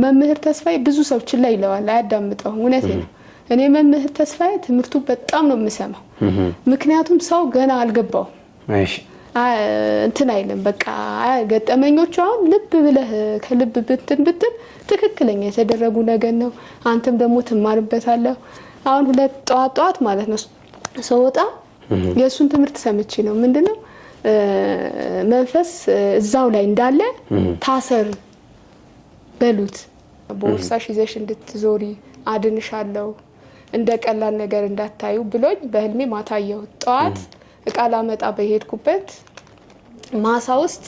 መምህር ተስፋዬ ብዙ ሰው ችላ ይለዋል አያዳምጠው እውነቴ ነው እኔ መምህር ተስፋዬ ትምርቱ በጣም ነው የምሰማው ምክንያቱም ሰው ገና አልገባው እሺ እንትን አይልም በቃ ገጠመኞቹ አሁን ልብ ብለህ ከልብ ብትን ትክክለኛ የተደረጉ ነገር ነው አንተም ደግሞ ትማርበታለህ አሁን ሁለት ጧት ማለት ነው ሰውጣ የሱን ትምርት ሰምቼ ነው ምንድነው መንፈስ እዛው ላይ እንዳለ ታሰር በሉት ቦርሳሽ ይዘሽ እንድትዞሪ አድንሻለሁ እንደቀላል ነገር እንዳታዩ ብሎኝ በህልሜ ማታየው ጧት እቃላ መጣ በሄድኩበት ማሳ ውስጥ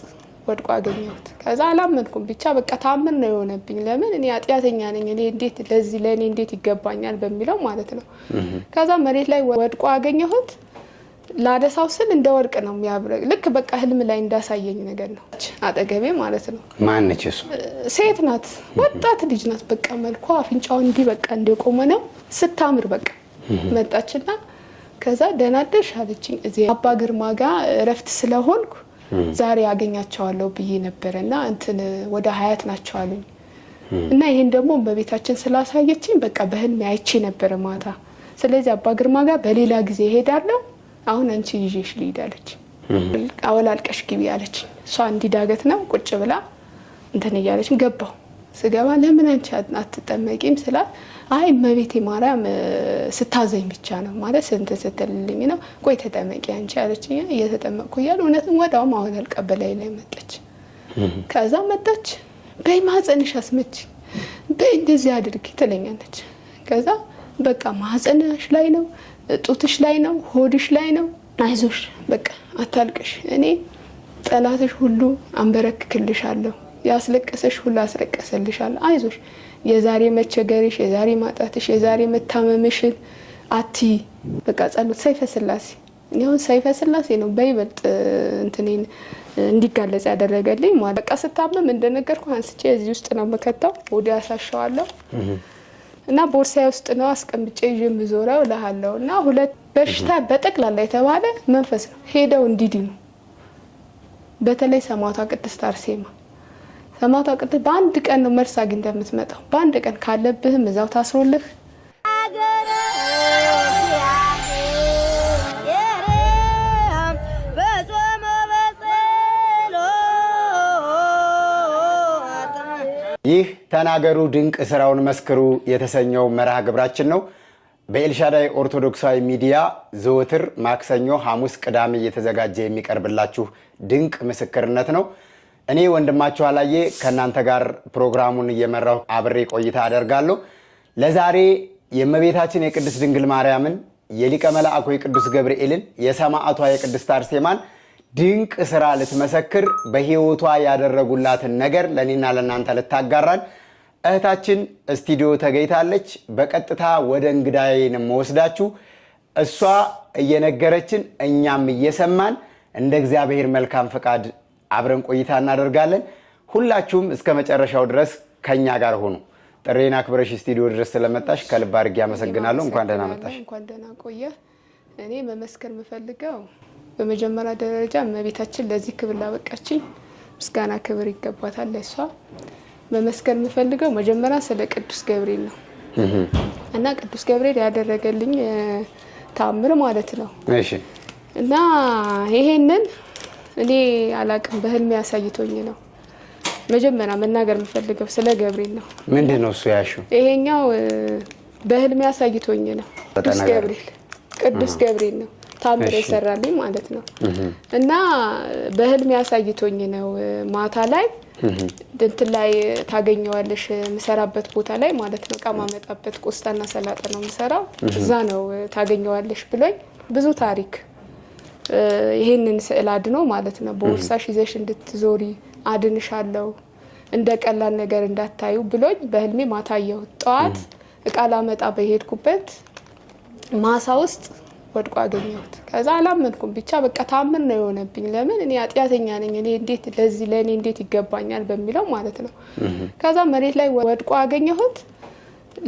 ወድቆ አገኘሁት ከዛ አላመንኩም ብቻ በቃ ታምር ነው የሆነብኝ ለምን እኔ አጥያተኛ ነኝ እኔ እንዴት ለዚህ ለኔ እንዴት ይገባኛል በሚለው ማለት ነው ከዛ መሬት ላይ ወድቆ አገኘሁት ላደሳው ስል እንደ ወርቅ ነው የሚያብረቅ ልክ በቃ ህልም ላይ እንዳሳየኝ ነገር ነው አጠገቤ ማለት ነው ማን ነች እሱ ሴት ናት ወጣት ልጅ ናት በቃ መልኳ አፍንጫው እንዲ በቃ እንደቆመ ነው ስታምር በቃ መጣችና ከዛ ደናደሽ አለችኝ እዚህ አባ ግርማ ጋር ረፍት ስለሆንኩ ዛሬ ያገኛቸዋለሁ ብዬ ነበርና እንትን ወደ ሀያት ናቸው አሉኝ እና ይሄን ደግሞ በቤታችን ስላሳየችኝ በቃ በህልም አይቼ ነበር ማታ ስለዚህ አባ ግርማ ጋር በሌላ ጊዜ ሄዳለሁ አሁን አንቺ ይዤሽ ልሂዳለች አወላልቀሽ ግቢ አለች እሷ እንዲዳገት ነው ቁጭ ብላ እንትን ያለች ገባው ስገባ ለምን አንቺ አትጠመቂም ስላት አይ መቤቴ ማርያም ስታዘኝ ብቻ ነው ማለት እንት ስትልልኝ ነው ቆይ ተጠመቂ አንቺ አለችኝ እየተጠመቅኩ ይያል እውነትም ወዳው ማወላልቀ በላይ ላይ መጣች ከዛ መጣች በይ ማህፀንሽ አስመች በይ እንደዚህ አድርጊ ትለኛለች ከዛ በቃ ማህፀንሽ ላይ ነው ጡትሽ ላይ ነው ሆድሽ ላይ ነው አይዞሽ በቃ አታልቅሽ እኔ ጠላትሽ ሁሉ አንበረክክልሻለሁ ያስለቀሰሽ ሁሉ አስለቀሰልሻለሁ አይዞሽ የዛሬ መቸገርሽ የዛሬ ማጣትሽ የዛሬ መታመምሽ አቲ በቃ ጸሎት ሰይፈ ስላሴ ነው ሰይፈ ስላሴ ነው በይበልጥ እንትኔን እንዲጋለጽ ያደረገልኝ ማለት በቃ ስታመም እንደነገርኩ አንስቼ እዚህ ውስጥ ነው መከታው ወዲ ያሳሻዋለሁ እና ቦርሳዬ ውስጥ ነው አስቀምጬ ይዤም ዞራው ለሃለውና ሁለት በሽታ በጠቅላላ የተባለ መንፈስ ነው ሄደው እንዲድኑ በተለይ ሰማዕቷ ቅድስት አርሴማ ሰማዕቷ ቅድስት በአንድ ቀን ነው መርሳ ግን እንደምትመጣው በአንድ ቀን ካለብህም እዛው ታስሮልህ ይህ ተናገሩ ድንቅ ስራውን መስክሩ የተሰኘው መርሃ ግብራችን ነው በኤልሻዳይ ኦርቶዶክሳዊ ሚዲያ ዘወትር ማክሰኞ ሐሙስ ቅዳሜ እየተዘጋጀ የሚቀርብላችሁ ድንቅ ምስክርነት ነው እኔ ወንድማችሁ አላየ ከናንተ ጋር ፕሮግራሙን እየመራው አብሬ ቆይታ አደርጋለሁ ለዛሬ የእመቤታችን የቅድስት ድንግል ማርያምን የሊቀ መላእክት የቅዱስ ገብርኤልን የሰማዕቷ የቅድስት አርሴማን ድንቅ ስራ ልትመሰክር በህይወቷ ያደረጉላትን ነገር ለኔና ለናንተ ልታጋራን እህታችን ስቱዲዮ ተገኝታለች በቀጥታ ወደ እንግዳዬን መወስዳችሁ እሷ እየነገረችን እኛም እየሰማን እንደ እግዚአብሔር መልካም ፈቃድ አብረን ቆይታ እናደርጋለን ሁላችሁም እስከ መጨረሻው ድረስ ከኛ ጋር ሆኑ ጥሬና ክብረሽ ስቱዲዮ ድረስ ስለመጣሽ ከልብ አድርጌ አመሰግናለሁ እንኳን ደህና መጣሽ እንኳን ደህና ቆየ እኔ መመስከር ምፈልገው በመጀመሪያ ደረጃ እመቤታችን ለዚህ ክብር ላበቃችኝ ምስጋና ክብር ይገባታል ለሷ መመስከር ምፈልገው መጀመሪያ ስለ ቅዱስ ገብርኤል ነው እና ቅዱስ ገብርኤል ያደረገልኝ ታምር ማለት ነው እሺ እና ይሄንን እኔ አላቅም በህልም ያሳይቶኝ ነው መጀመሪያ መናገር ምፈልገው ስለ ገብርኤል ነው ምንድነው እሱ ያሹ ይሄኛው በህልም ያሳይቶኝ ነው ቅዱስ ገብርኤል ነው ታምር ይሰራልኝ ማለት ነው እና በህልም ያሳይቶኝ ነው ማታ ላይ እንትን ላይ ታገኘዋለሽ መሰራበት ቦታ ላይ ማለት ነው ቃማመጣበት ቆስጣና ሰላጣ ነው መሰራው እዛ ነው ታገኘዋለሽ ብሎኝ ብዙ ታሪክ ይሄንን ስዕል አድኖ ማለት ነው ቦርሳሽ ይዘሽ እንድትዞሪ አድንሻለሁ እንደቀላል ነገር እንዳታዩ ብሎኝ በህልሜ ማታየው ጧት እቃላ መጣ በሄድኩበት ማሳ ውስጥ ወድቆ አገኘሁት ከዛ አላመንኩም ብቻ በቃ ታምር ነው የሆነብኝ ለምን እኔ አጥያተኛ ነኝ እኔ እንዴት ለዚህ ለኔ እንዴት ይገባኛል በሚለው ማለት ነው ከዛ መሬት ላይ ወድቆ አገኘሁት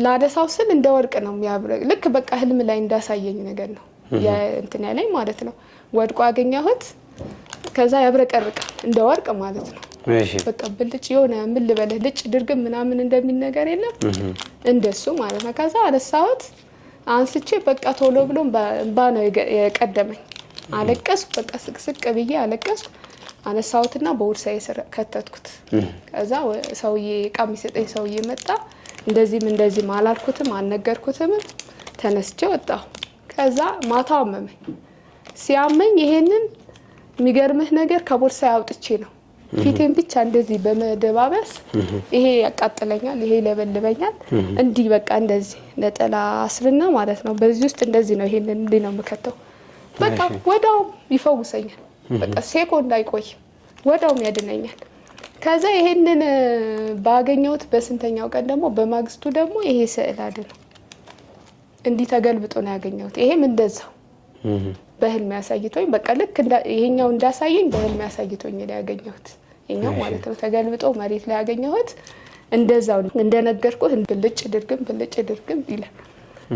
ላደሳው ስል እንደ ወርቅ ነው የሚያብረቅ ልክ በቃ ህልም ላይ እንዳሳየኝ ነገር ነው እንትን ያለኝ ማለት ነው ወድቆ አገኘሁት ከዛ ያብረቀርቃል እንደ ወርቅ ማለት ነው በቃ ብልጭ የሆነ ምን ልበልህ ልጭ ድርግም ምናምን እንደሚል ነገር የለም እንደሱ ማለት ነው። ከዛ አነሳሁት አንስቼ በቃ ቶሎ ብሎ እንባ ነው የቀደመኝ። አለቀስኩ በቃ ስቅስቅ ብዬ አለቀስኩ። አነሳሁትና በቦርሳዬ ከተትኩት። ከዛ ሰውዬ ዕቃ የሚሰጠኝ ሰውዬ መጣ። እንደዚህም አላልኩትም አልነገርኩትም። ተነስቼ ወጣሁ። ከዛ ማታ አመመኝ። ሲያመኝ ይሄንን የሚገርምህ ነገር ከቦርሳዬ አውጥቼ ነው ፊቴን ብቻ እንደዚህ በመደባበስ ይሄ ያቃጥለኛል፣ ይሄ ለበልበኛል እንዲህ በቃ እንደዚህ ነጠላ አስርና ማለት ነው። በዚህ ውስጥ እንደዚህ ነው ይሄንን እንዲህ ነው የምከተው። በቃ ወዳው ይፈውሰኛል። በቃ ሴኮንድ አይቆይ ወዳው ያድነኛል። ከዛ ይሄንን ባገኘሁት በስንተኛው ቀን ደግሞ በማግስቱ ደግሞ ይሄ ስዕል አድነው እንዲህ ተገልብጦ ነው ያገኘሁት። ይሄም እንደዛው በህልም ያሳይቶኝ በቃ ልክ ይሄኛው እንዳሳየኝ በህልም ያሳይቶኝ ነው ያገኘሁት። ይሄኛው ማለት ነው ተገልብጦ መሬት ላይ ያገኘሁት እንደዛው እንደነገርኩት ብልጭ ድርግም ይላል።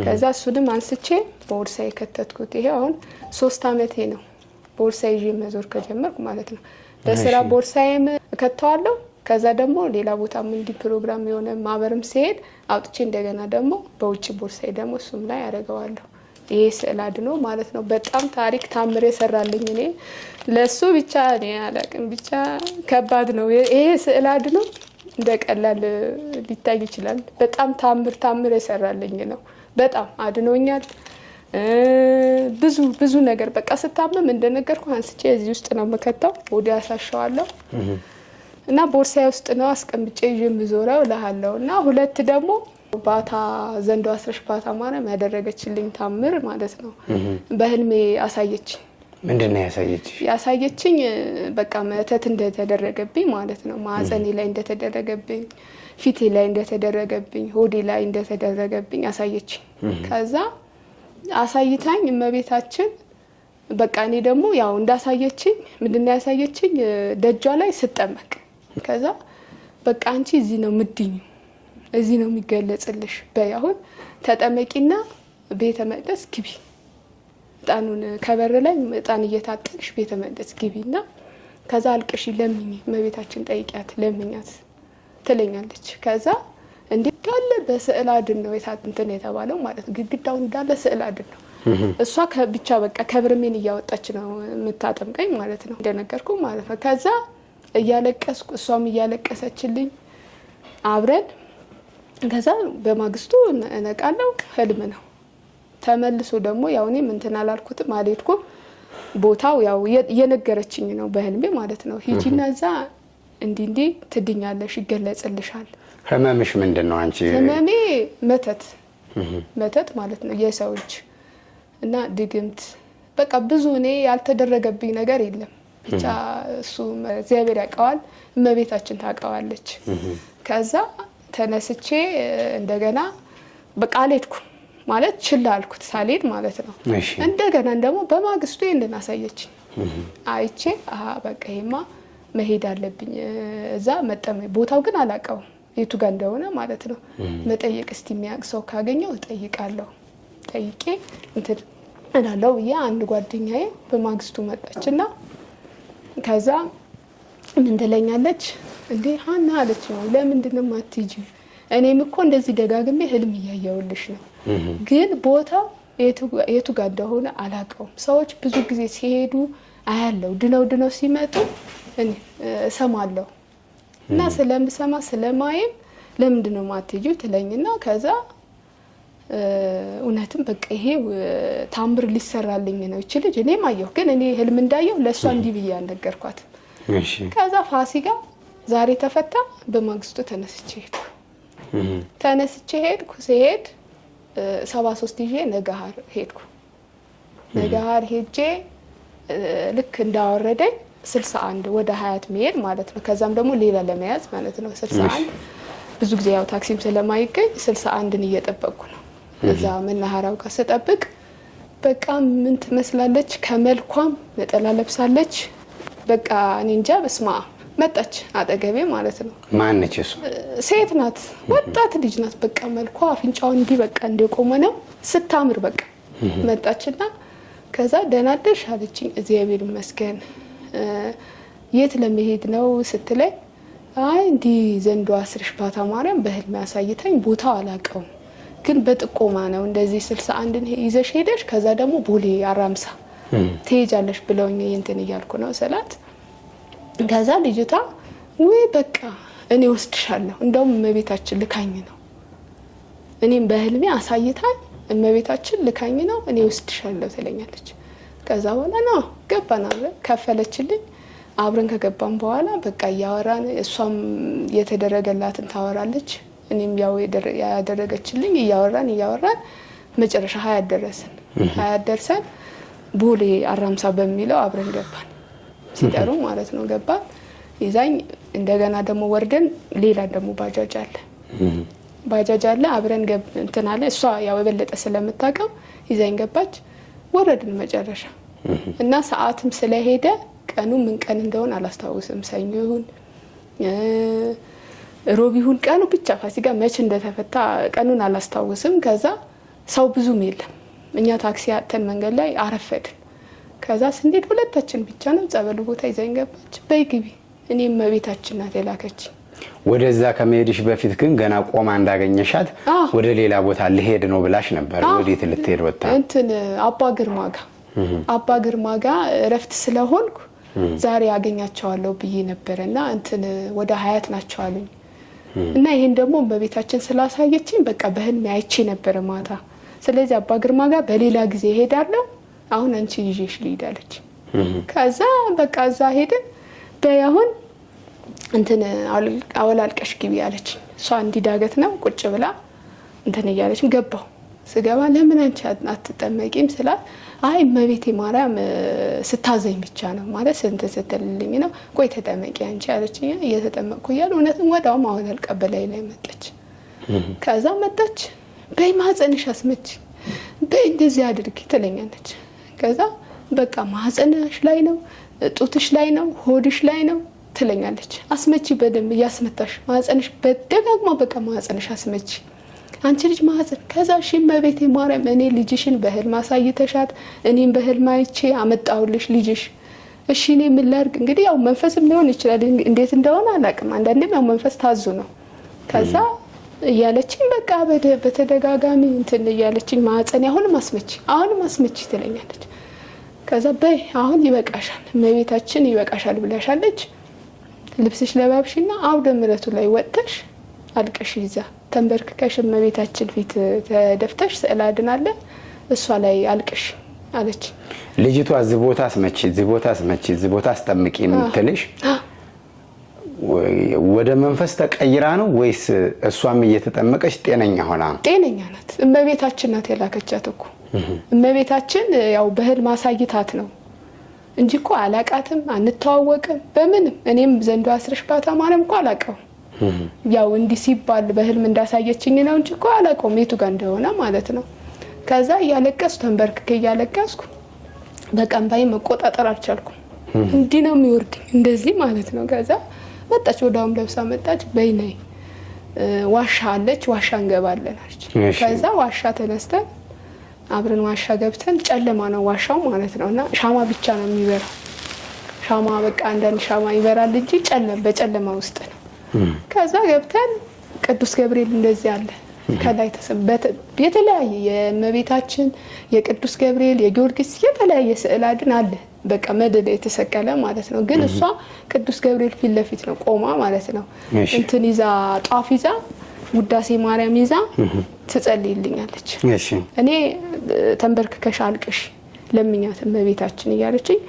ከዛ እሱንም አንስቼ ቦርሳዬ ከተትኩት። ይሄ አሁን 3 አመቴ ነው ቦርሳዬ ይዤ መዞር ከጀመርኩ ማለት ነው። በስራ ቦርሳዬም ከተዋለሁ። ከዛ ደግሞ ሌላ ቦታም እንዲ ፕሮግራም የሆነ ማህበርም ሲሄድ አውጥቼ እንደገና ደግሞ በውጭ ቦርሳዬ ደግሞ እሱም ላይ ያደርገዋለሁ። ይሄ ስዕል አድኖ ማለት ነው። በጣም ታሪክ ታምር የሰራልኝ እኔ ለሱ ብቻ እኔ አላቅም ብቻ ከባድ ነው። ይሄ ስዕል አድኖ እንደቀላል ሊታይ ይችላል። በጣም ታምር የሰራልኝ ነው። በጣም አድኖኛል። ብዙ ነገር በቃ ስታመም እንደነገርኩ አንስቼ እዚህ ውስጥ ነው መከታው ወዲ ያሳሻዋለሁ እና ቦርሳዬ ውስጥ ነው አስቀምጬ ይዤ ምዞራው ለሃለው እና ሁለት ደግሞ ባታ ዘንዶ አስረሽ ባታ ማረም ያደረገችልኝ ታምር ማለት ነው። በህልሜ አሳየች። ምንድነው ያሳየችኝ? በቃ መተት እንደተደረገብኝ ማለት ነው። ማዕፀኔ ላይ እንደተደረገብኝ፣ ፊቴ ላይ እንደተደረገብኝ፣ ሆዴ ላይ እንደተደረገብኝ አሳየች። ከዛ አሳይታኝ እመቤታችን በቃ እኔ ደግሞ ያው እንዳሳየችኝ ምንድነው ያሳየችኝ ደጇ ላይ ስጠመቅ ከዛ በቃ አንቺ እዚህ ነው ምድኝ እዚህ ነው የሚገለጽልሽ በያሁን ተጠመቂና ቤተ መቅደስ ግቢ ጣኑን ከበር ላይ ጣን እየታጠቅሽ ቤተ መቅደስ ግቢና ከዛ አልቅሽ ለምኝ እመቤታችን ጠይቂያት ለምኛት ትለኛለች። ከዛ እንዴ ዳለ በስዕል አድን ነው እንትን የተባለው ማለት ግድግዳው እንዳለ ስዕል አድን ነው። እሷ ከብቻ በቃ ከብርሜን እያወጣች ነው የምታጠምቀኝ ማለት ነው እንደነገርኩ ማለት ነው። ከዛ እያለቀስኩ እሷም እያለቀሰችልኝ አብረን ከዛ በማግስቱ እነቃለሁ። ህልም ነው ተመልሶ ደግሞ ያው እኔ እንትን አላልኩትም አልሄድኩም። ቦታው ያው የነገረችኝ ነው በህልሜ ማለት ነው። ሂጂና እዛ እንዲ ትድኛለሽ ይገለጽልሻል። ህመምሽ ምንድነው አንቺ? ህመሜ መተት ማለት ነው የሰው እጅ እና ድግምት በቃ ብዙ እኔ ያልተደረገብኝ ነገር የለም። ብቻ እሱ እግዚአብሔር ያውቀዋል፣ እመቤታችን ታውቀዋለች። ከዛ ተነስቼ እንደገና በቃ አልሄድኩም ማለት ችላ አልኩት ሳልሄድ ማለት ነው። እንደገና ደግሞ በማግስቱ ይሄንን አሳየችኝ። አይቼ በቃ ይሄማ መሄድ አለብኝ እዛ ቦታው ግን አላውቀውም የቱ ጋር እንደሆነ ማለት ነው። መጠየቅ እስቲ የሚያውቅ ሰው ካገኘው እጠይቃለሁ። ጠይቄ እንትን እላለሁ ብዬ አንድ ጓደኛዬ በማግስቱ መጣችና ከዛ ምን ትለኛለች እንዴ ሀና አለች ነው ለምንድን ነው የማትሄጂው? እኔም እኮ እንደዚህ ደጋግሜ ህልም እያየሁልሽ ነው፣ ግን ቦታው የቱ ጋር እንደሆነ አላውቀውም። ሰዎች ብዙ ጊዜ ሲሄዱ አያለው ድነው ሲመጡ እኔ እሰማለሁ እና ስለምሰማ ስለማየም ለምንድን ነው የማትሄጂው ትለኝና ከዛ እውነትም በቃ ይሄ ታምር ሊሰራልኝ ነው እቺ ልጅ እኔም አየሁ፣ ግን እኔ ህልም እንዳየሁ ለሷ እንዲህ ብዬ አልነገርኳትም። ከዛ ፋሲካ ዛሬ ተፈታ። በማግስቱ ተነስቼ ሄድኩ። ሲሄድ 73 ይዤ ነጋሃር ሄድኩ። ነጋሃር ሄጄ ልክ እንዳወረደኝ 61 ወደ ሀያት መሄድ ማለት ነው። ከዛም ደግሞ ሌላ ለመያዝ ማለት ነው 61 ብዙ ጊዜ ያው ታክሲም ስለማይገኝ 61ን እየጠበቅኩ ነው። እዛ መናኸሪያው ጋር ስጠብቅ በቃ ምን ትመስላለች ከመልኳም ነጠላ ለብሳለች። በቃ እኔ እንጃ በስማ መጣች አጠገቤ ማለት ነው። ማነች እሱ? ሴት ናት፣ ወጣት ልጅ ናት። በቃ መልኳ አፍንጫው እንዲህ በቃ እንደቆመ ነው ስታምር በቃ መጣችና ከዛ ደህና አደርሽ አለችኝ። እግዚአብሔር ይመስገን የት ለመሄድ ነው ስትለኝ አይ እንዲህ ዘንዶ አስርሽ ባታ ማርያም በህልም ያሳይታኝ ቦታው አላውቀውም ግን በጥቆማ ነው እንደዚህ 61ን ይዘሽ ሄደሽ ከዛ ደግሞ ቦሌ አራምሳ ትሄጃለሽ ብለውኝ እንትን እያልኩ ነው ስላት ከዛ ልጅቷ ወይ በቃ እኔ ወስድሻለሁ እንደውም እመቤታችን ልካኝ ነው እኔም በህልሜ አሳይታኝ እመቤታችን ልካኝ ነው እኔ ወስድሻለሁ ትለኛለች ከዛ በኋላ ነው ገባና ከፈለችልኝ አብረን ከገባን በኋላ በቃ ያወራን እሷም የተደረገላትን ታወራለች እኔም ያው ያደረገችልኝ ያወራን መጨረሻ 20 ደርሰን ቦሌ አራምሳ በሚለው አብረን ገባን ሲጠሩ ማለት ነው ገባን ይዛኝ እንደገና ደግሞ ወርደን ሌላ ደግሞ ባጃጅ አለ አብረን እንትን አለ እሷ ያው የበለጠ ስለምታውቀው ይዛኝ ገባች ወረድን መጨረሻ እና ሰዓትም ስለሄደ ቀኑ ምን ቀን እንደሆነ አላስታውስም ሰኞ ይሁን ሮብ ይሁን ቀኑ ብቻ ፋሲካ መቼ እንደተፈታ ቀኑን አላስታውስም ከዛ ሰው ብዙም የለም እኛ ታክሲ አጥተን መንገድ ላይ አረፈድን ከዛ ስንሄድ ሁለታችን ብቻ ነው ጸበሉ ቦታ ይዛኝ ገባች በይግቢ እኔም መቤታችን ናት የላከች ወደዛ ከመሄድሽ በፊት ግን ገና ቆማ እንዳገኘሻት ወደ ሌላ ቦታ ልሄድ ነው ብላሽ ነበር ወዴት ልትሄድ ወጣ እንትን አባ ግርማ ጋር እረፍት ስለሆንኩ ዛሬ ያገኛቸዋለሁ ብዬ ነበርና እንትን ወደ ሀያት ናቸው አሉኝ እና ይሄን ደግሞ በቤታችን ስላሳየችኝ በቃ በህልሜ አይቼ ነበር ማታ ስለዚህ አባ ግርማ ጋር በሌላ ጊዜ ሄዳለሁ አሁን አንቺ ይዤሽ ልሂዳለች ከዛ በቃ እዛ ሄድን በያሁን እንትን አወላልቀሽ ግቢ አለች እሷ እንዲዳገት ነው ቁጭ ብላ እንትን እያለች ገባው ስገባ ለምን አንቺ አትጠመቂም ስላት አይ እመቤቴ ማርያም ስታዘኝ ብቻ ነው ማለት ስንት ስትልልኝ ነው ቆይ ተጠመቂ አንቺ አለችኝ እየተጠመቅኩ እያለ እውነትም ወዳው አወላልቀ በላይ ላይ መጣች ከዛ መጣች በይ ማህፀንሽ አስመች በይ እንደዚህ አድርጊ ትለኛለች ከዛ በቃ ማህፀንሽ ላይ ነው ጡትሽ ላይ ነው ሆድሽ ላይ ነው ትለኛለች አስመቺ በደም ያስመታሽ ማህፀንሽ በደጋግማ በቃ ማህፀንሽ አስመቺ አንቺ ልጅ ማህፀን ከዛ እሺ እመቤቴ ማርያም እኔ ልጅሽን በህልም አሳይተሻት እኔም በህልም አይቼ አመጣሁልሽ ልጅሽ እሺ እኔ ምን ላድርግ እንግዲህ ያው መንፈስም ሊሆን ይችላል እንዴት እንደሆነ አላውቅም አንዳንዴም ያው መንፈስ ታዙ ነው ከዛ እያለችኝ በቃ በተደጋጋሚ እንትን እያለችኝ ማህፀን አሁንም አስመቺ ትለኛለች ከዛ በይ አሁን ይበቃሻል እመቤታችን ይበቃሻል ብላሻለች ልብስሽ ለባብሽና አውደ ምሕረቱ ላይ ወጥተሽ አልቀሽ ይዛ ተንበርክከሽ እመቤታችን ፊት ተደፍተሽ ስዕል አድናለ እሷ ላይ አልቀሽ አለች ልጅቷ እዚህ ቦታ አስመቺ እዚህ ቦታ አስጠምቂ የምትልሽ ወደ መንፈስ ተቀይራ ነው ወይስ እሷም እየተጠመቀች ጤነኛ ሆና ጤነኛ ናት እመቤታችን ናት የላከቻት እኮ እመቤታችን ያው በህልም ማሳይታት ነው እንጂ እኮ አላቃትም አንተዋወቅም በምንም እኔም ዘንዶ አስርሽ ባታ ማርያም እኮ አላቀው ያው እንዲህ ሲባል በህልም እንዳሳየችኝ ነው እንጂ እኮ አላቀው የቱ ጋር እንደሆነ ማለት ነው ከዛ ያለቀስኩ ተንበርክኬ ያለቀስኩ በቀንባይ መቆጣጠር አልቻልኩም እንዲህ ነው የሚወርድኝ እንደዚህ ማለት ነው ከዛ መጣች ወዳውም ለብሳ መጣች በይነይ ዋሻ አለች ዋሻ እንገባለን አለች ከዛ ዋሻ ተነስተን አብረን ዋሻ ገብተን ጨለማ ነው ዋሻው ማለት ነውና ሻማ ብቻ ነው የሚበራው ሻማ በቃ አንዳንድ ሻማ ይበራል እንጂ በጨለማ ውስጥ ነው ከዛ ገብተን ቅዱስ ገብርኤል እንደዚህ አለ ከላይ ተሰበተ የተለያየ የእመቤታችን የቅዱስ ገብርኤል የጊዮርጊስ የተለያየ ስዕል አድን አለ በቃ መደዳ የተሰቀለ ማለት ነው ግን እሷ ቅዱስ ገብርኤል ፊት ለፊት ነው ቆማ ማለት ነው እንትን ይዛ ጧፍ ይዛ ውዳሴ ማርያም ይዛ ትጸልይልኛለች እኔ ተንበርክከሽ አልቅሽ ለምኛት እመቤታችን እያለችኝ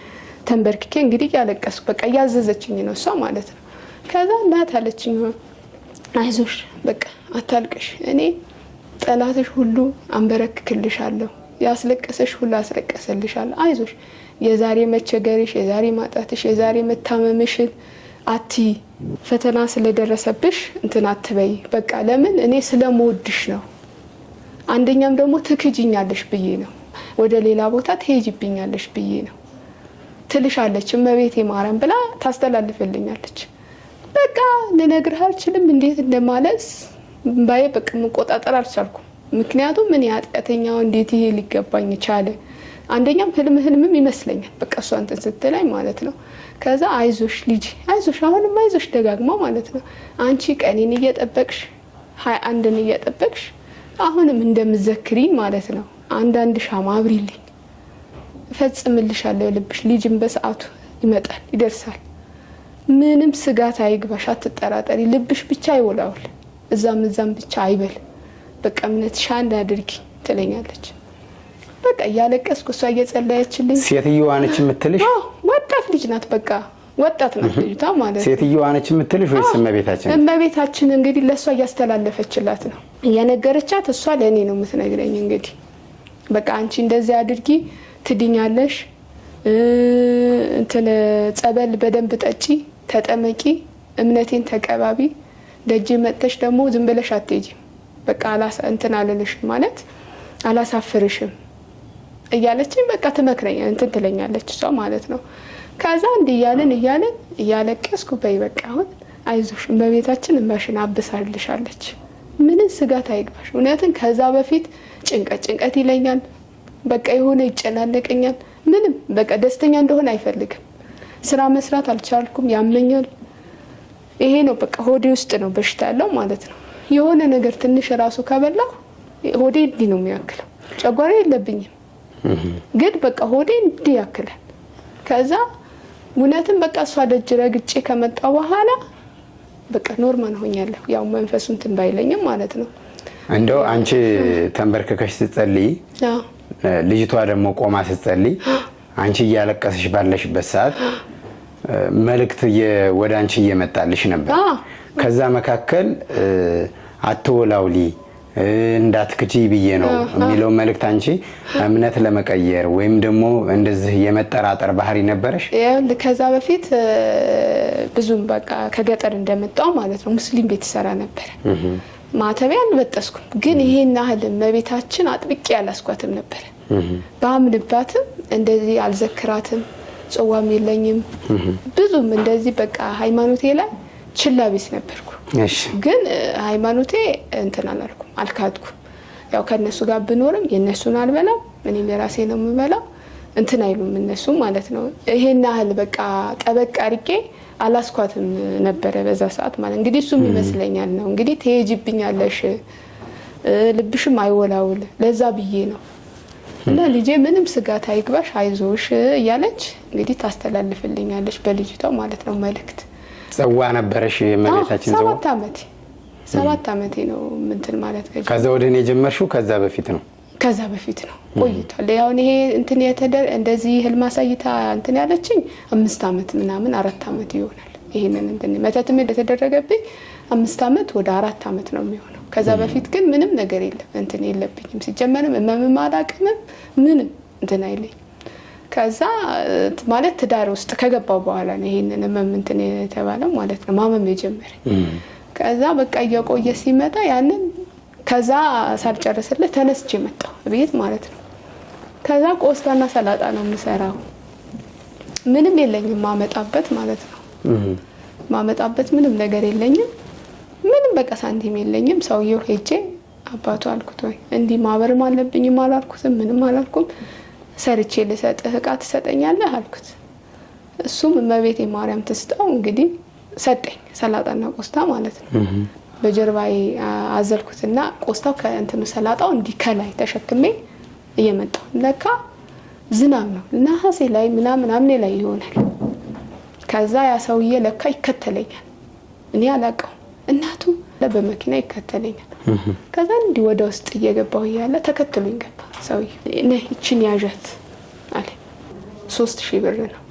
ተንበርክኬ እንግዲህ ያለቀስኩ በቃ ያዘዘችኝ ነው እሷ ማለት ነው ከዛ እናት አለችኝ አይዞሽ በቃ አታልቅሽ እኔ ጠላትሽ ሁሉ አንበረክክልሻለሁ ያስለቀሰሽ ሁሉ አስለቀሰልሻለሁ አይዞሽ የዛሬ መቸገርሽ የዛሬ ማጣትሽ የዛሬ መታመምሽን አቲ ፈተና ስለደረሰብሽ እንትን አትበይ በቃ ለምን እኔ ስለምወድሽ ነው አንደኛም ደግሞ ትክጂኛለሽ ብዬ ነው ወደ ሌላ ቦታ ትሄጂብኛለሽ ብዬ ነው ትልሻለች እመቤቴ ማርያም ብላ ታስተላልፈልኛለች በቃ ልነግርህ አልችልም እንዴት እንደማለስ ባይ በቃ መቆጣጠር አልቻልኩም ምክንያቱም ምን ያጣተኛው እንዴት ይሄ ሊገባኝ ቻለ አንደኛም ህልምም ይመስለኛል በቃ እሷ እንትን ስትለኝ ማለት ነው። ከዛ አይዞሽ ልጅ አይዞሽ አሁንም አይዞሽ ደጋግማ ማለት ነው አንቺ ቀኔን እየጠበቅሽ 21ን እየጠበቅሽ አሁንም እንደምትዘክሪኝ ማለት ነው አንዳንድ ሻማ አብሪልኝ ፈጽምልሻለሁ ልብሽ ልጅም በሰዓቱ ይመጣል ይደርሳል ምንም ስጋት አይግባሽ አትጠራጠሪ ልብሽ ብቻ ይወላውል እዛም ብቻ አይበል በቃ እምነትሽ አንድ አድርጊ ትለኛለች። በቃ ያለቀስኩ እሷ እየጸለየችልኝ ሴትዮዋ ነች የምትልሽ? ወጣት ልጅ ናት በቃ ወጣት ናት ልጅቷ ማለት ሴትዮዋ ነች የምትልሽ ወይስ እመቤታችን? እመቤታችን እንግዲህ ለሷ እያስተላለፈችላት ነው የነገረቻት እሷ ለኔ ነው የምትነግረኝ እንግዲህ በቃ አንቺ እንደዚህ አድርጊ ትድኛለሽ እንትን ጸበል በደንብ ጠጪ ተጠመቂ እምነቴን ተቀባቢ ደጅ መጥተሽ ደግሞ ዝም ብለሽ አትሄጂም በቃ እንትን አልልሽም ማለት አላሳፍርሽም እያለችኝ በቃ ትመክረኛ እንትን ትለኛለች እሷ ማለት ነው። ከዛ እንዲያለን እያለቀስኩ በይ በቃ አሁን አይዞሽ እመቤታችን እንባሽን አብሳልሻለች ምንም ስጋት አይግባሽ እውነትን ከዛ በፊት ጭንቀት ይለኛል በቃ የሆነ ይጨናነቀኛል ምንም በቃ ደስተኛ እንደሆነ አይፈልግም ስራ መስራት አልቻልኩም ያመኛል ይሄ ነው በቃ ሆዴ ውስጥ ነው በሽታ ያለው ማለት ነው። የሆነ ነገር ትንሽ ራሱ ከበላው ሆዴ እንዲህ ነው የሚያክለው ጨጓራ የለብኝም ግን በቃ ሆዴ እንዲህ ያክላል። ከዛ እውነትን በቃ እሷ ደጅ ረግጬ ከመጣው በኋላ በቃ ኖርማል ሆኛለሁ ያው መንፈሱን እንትን ባይለኝም ማለት ነው። እንደው አንቺ ተንበርክከሽ ስትጸልይ ልጅቷ ደግሞ ቆማ ስትጸልይ አንቺ እያለቀስሽ ባለሽበት ሰዓት መልእክት ወደ አንቺ እየመጣልሽ ነበር። ከዛ መካከል አትወላውሊ እንዳትክጂ ብዬ ነው የሚለው መልእክት አንቺ እምነት ለመቀየር ወይም ደግሞ እንደዚህ የመጠራጠር ባህሪ ነበርሽ? ከዛ በፊት ብዙም በቃ ከገጠር እንደመጣው ማለት ነው ሙስሊም ቤት ሰራ ነበር ማተቢያ አልበጠስኩም ግን ይሄን ያህል እመቤታችን አጥብቄ ያላስኳትም ነበር ባምንባትም እንደዚህ አልዘክራትም ጽዋም የለኝም ብዙም እንደዚህ በቃ ሃይማኖቴ ላይ ችላ ቢስ ነበርኩ። ግን ሃይማኖቴ እንትን አላልኩም አልካድኩም ያው ከነሱ ጋር ብኖርም የነሱን አልበላም እኔ ለራሴ ነው የምበላው እንትን አይሉም እነሱ ማለት ነው። ይሄን ያህል በቃ ጠበቅ አርቄ አላስኳትም ነበር በዛ ሰዓት ማለት እንግዲህ እሱም ይመስለኛል ነው እንግዲህ ትሄጂብኛለሽ ልብሽም አይወላውል ለዛ ብዬ ነው እና ልጄ ምንም ስጋት አይግባሽ አይዞሽ እያለች እንግዲህ ታስተላልፍልኛለች በልጅቷ ማለት ነው መልእክት። ጸዋ ነበርሽ የመቤታችን ጸዋ? 7 አመቴ ነው እንትን ማለት ከዛ ወደኔ የጀመርሽው ከዛ በፊት ነው? ከዛ በፊት ነው ቆይቷል። ያው ይሄ እንትን እንደዚህ ህልም አሳይታ እንትን ያለችኝ 5 አመት ምናምን 4 አመት ይሆናል። ይሄንን እንትን መተትም እንደተደረገብኝ 5 አመት ወደ 4 አመት ነው የሚሆነው። ከዛ በፊት ግን ምንም ነገር የለም እንትን የለብኝም ሲጀመርም እመምም አላቅምም ምንም እንትን አይለኝ። ከዛ ማለት ትዳር ውስጥ ከገባው በኋላ ነው ይሄንን እመም እንትን የተባለው ማለት ነው ማመም የጀመረኝ። ከዛ በቃ እየቆየ ሲመጣ ያንን ከዛ ሳልጨርስለት ተነስቼ መጣሁ ቤት ማለት ነው። ከዛ ቆስጣና ሰላጣ ነው የምሰራው ምንም የለኝም ማመጣበት ማለት ነው ማመጣበት ምንም ነገር የለኝም ምንም በቃ ሳንቲም የለኝም። ሰውየው ሄጄ አባቱ አልኩት ወይ እንዲህ ማበርም አለብኝም አላልኩትም ምንም አላልኩም ሰርቼ ልሰጥህ እቃ ትሰጠኛለህ አልኩት። እሱም እመቤቴ ማርያም ትስጠው እንግዲህ ሰጠኝ ሰላጣና ቆስጣ ማለት ነው። በጀርባዬ አዘልኩትና ቆስጣው ከእንትኑ ሰላጣው እንዲህ ከላይ ተሸክሜ እየመጣሁ ለካ ዝናብ ነው ነሐሴ ላይ ምናምን አምኔ ላይ ይሆናል። ከዛ ያ ሰውዬ ለካ ይከተለኛል እኔ አላውቀው እናቱ በመኪና ይከተለኛል። ከዛ እንዲህ ወደ ውስጥ እየገባሁ ያለ ተከትሎኝ ገባ ሰውዬ ነይ እቺን ያዣት አለ 3000 ብር ነው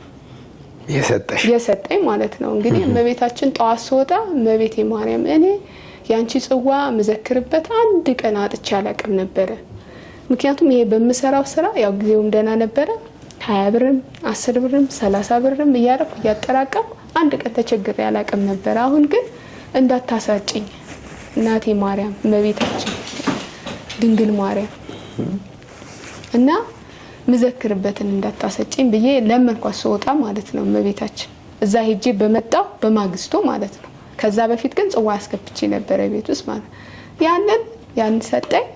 የሰጠኝ ማለት ነው። እንግዲህ እመቤታችን ጧት ስወጣ እመቤቴ ማርያም እኔ ያንቺ ጽዋ መዘክርበት አንድ ቀን አጥቼ አላቅም ነበር። ምክንያቱም ይሄ በመሰራው ስራ ያው ጊዜውም ደና ነበር 20 ብርም 10 ብርም 30 ብርም እያረኩ እያጠራቀም አንድ ቀን ተቸግሬ አላቅም ነበር። አሁን ግን እንዳታሳጭኝ እናቴ ማርያም እመቤታችን ድንግል ማርያም እና መዘክርበትን እንዳታሰጭኝ ብዬ ለመንኳት ስወጣ ማለት ነው እመቤታችን እዛ ሄጄ በመጣው በማግስቱ ማለት ነው። ከዛ በፊት ግን ጽዋ ያስገብቼ ነበር ቤት ውስጥ ማለት ያን ሰጠኝ።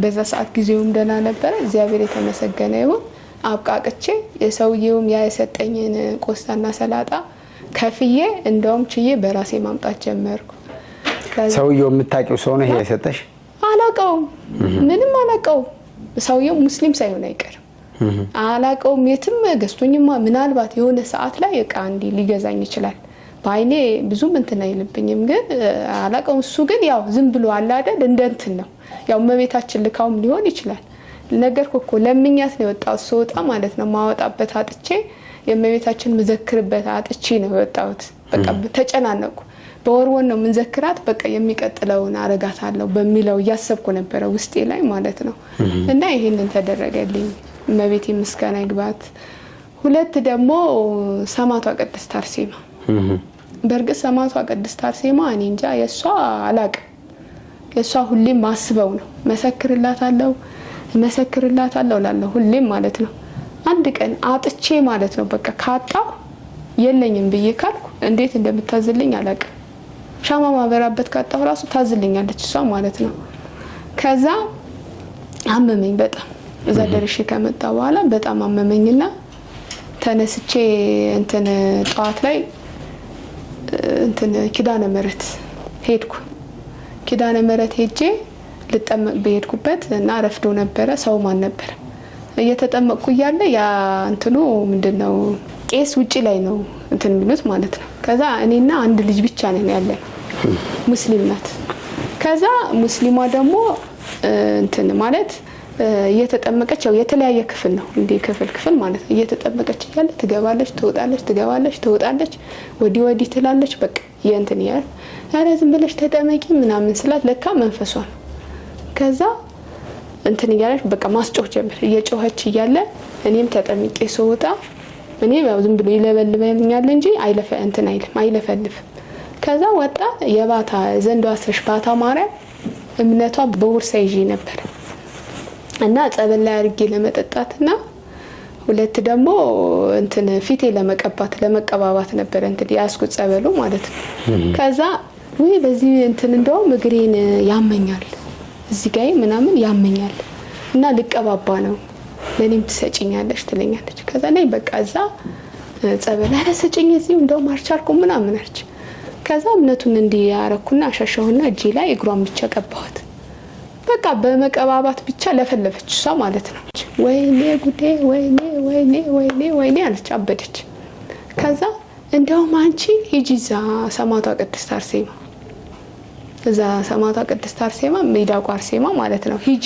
በዛ ሰዓት ጊዜውም ደና ነበር እግዚአብሔር የተመሰገነ ይሁን። አብቃቅቼ የሰውየውም ያ የሰጠኝን ቆስጣና ሰላጣ ከፍዬ እንደውም ችዬ በራሴ ማምጣት ጀመርኩ። ሰውየው የምታውቂው ሰው ነው ይሄ የሰጠሽ? አላውቀውም፣ ምንም አላውቀውም። ሰውየው ሙስሊም ሳይሆን አይቀርም። አላውቀውም፣ የትም ገዝቶኝማ ምናልባት የሆነ ሰዓት ላይ እቃ እንዲ ሊገዛኝ ይችላል። በአይኔ ብዙም እንትን አይልብኝም፣ ግን አላውቀውም። እሱ ግን ያው ዝም ብሎ አለ አይደል እንደ እንትን ነው። ያው እመቤታችን ልካውም ሊሆን ይችላል። ነገርኩ እኮ ለምኛት ነው የወጣሁት። ስወጣ ማለት ነው ማወጣበት አጥቼ የእመቤታችን ምዘክርበት አጥቼ ነው የወጣሁት። በቃ ተጨናነቁ። በወርወን ነው ምንዘክራት፣ በቃ የሚቀጥለውን አረጋታለሁ በሚለው እያሰብኩ ነበረ ውስጤ ላይ ማለት ነው። እና ይሄንን ተደረገልኝ። እመቤቴ ምስጋና ይግባት። ሁለት ደግሞ ሰማዕቷ ቅድስት አርሴማ። በእርግጥ ሰማዕቷ ቅድስት አርሴማ እኔ እንጃ የሷ አላቅም። የሷ ሁሌም ማስበው ነው መሰክርላታለሁ ላለሁ ሁሌም ማለት ነው። አንድ ቀን አጥቼ ማለት ነው በቃ ካጣው የለኝም ብዬ ካልኩ እንዴት እንደምታዝልኝ አላቅም። ሻማ ማበራበት ካጣው ራሱ ታዝልኛለች እሷ ማለት ነው። ከዛ አመመኝ በጣም እዛ ደርሼ ከመጣ በኋላ በጣም አመመኝና ተነስቼ እንትን ጧት ላይ እንትን ኪዳነ ምሕረት ሄድኩ። ኪዳነ ምሕረት ሄጄ ልጠመቅ በሄድኩበት እና ረፍዶ ነበረ፣ ሰው ማን ነበር እየተጠመቅኩ እያለ ያ እንትኑ ምንድነው ቄስ ውጪ ላይ ነው እንትን የሚሉት ማለት ነው። ከዛ እኔና አንድ ልጅ ብቻ ነን ያለን፣ ሙስሊም ናት። ከዛ ሙስሊሟ ደግሞ እንትን ማለት እየተጠመቀች ያው የተለያየ ክፍል ነው እንዴ ክፍል ማለት ነው። እየተጠመቀች እያለ ትገባለች ትወጣለች ወዲህ ትላለች። በቃ የእንትን ያለ አረ ዝም ብለሽ ተጠመቂ ምናምን ስላት ለካ መንፈሷ ነው። ከዛ እንትን እያለች በቃ ማስጮህ ጀመር። እየጮኸች እያለ እኔም ተጠምቄ ስወጣ እኔ ያው ዝም ብሎ ይለበልበኛል እንጂ አይለፈልፍ። ከዛ ወጣ የባታ ዘንዶ አስረሽ ባታ ማርያም እምነቷ በውርሳ ይዤ ነበር እና ጸበል ላይ አድርጌ ለመጠጣትና ሁለት ደግሞ እንትን ፊቴ ለመቀባባት ነበር እንትን ያስኩት ጸበሉ ማለት ነው። ከዛ ወይ በዚህ እንትን እንደውም እግሬን ያመኛል እዚህ ጋር ምናምን ያመኛል እና ልቀባባ ነው ለኔም ትሰጪኛለሽ ትለኛለች። ከዛ ላይ በቃ እዛ ጸበል አሰጪኝ እዚህ እንደውም አልቻልኩም ምናምን አለች። ከዛ እምነቱን እንዲህ ያረኩና አሻሻውና እጄ ላይ እግሯን ብቻ ቀባኋት። በቃ በመቀባባት ብቻ ለፈለፈች እሷ ማለት ነው። ወይኔ ጉዴ ወይኔ አለች፣ አበደች። ከዛ እንደውም አንቺ ሂጂ እዛ ሰማዕቷ ቅድስት አርሴማ እዛ ሰማዕቷ ቅድስት አርሴማ ሜዳቋ አርሴማ ማለት ነው ሂጂ፣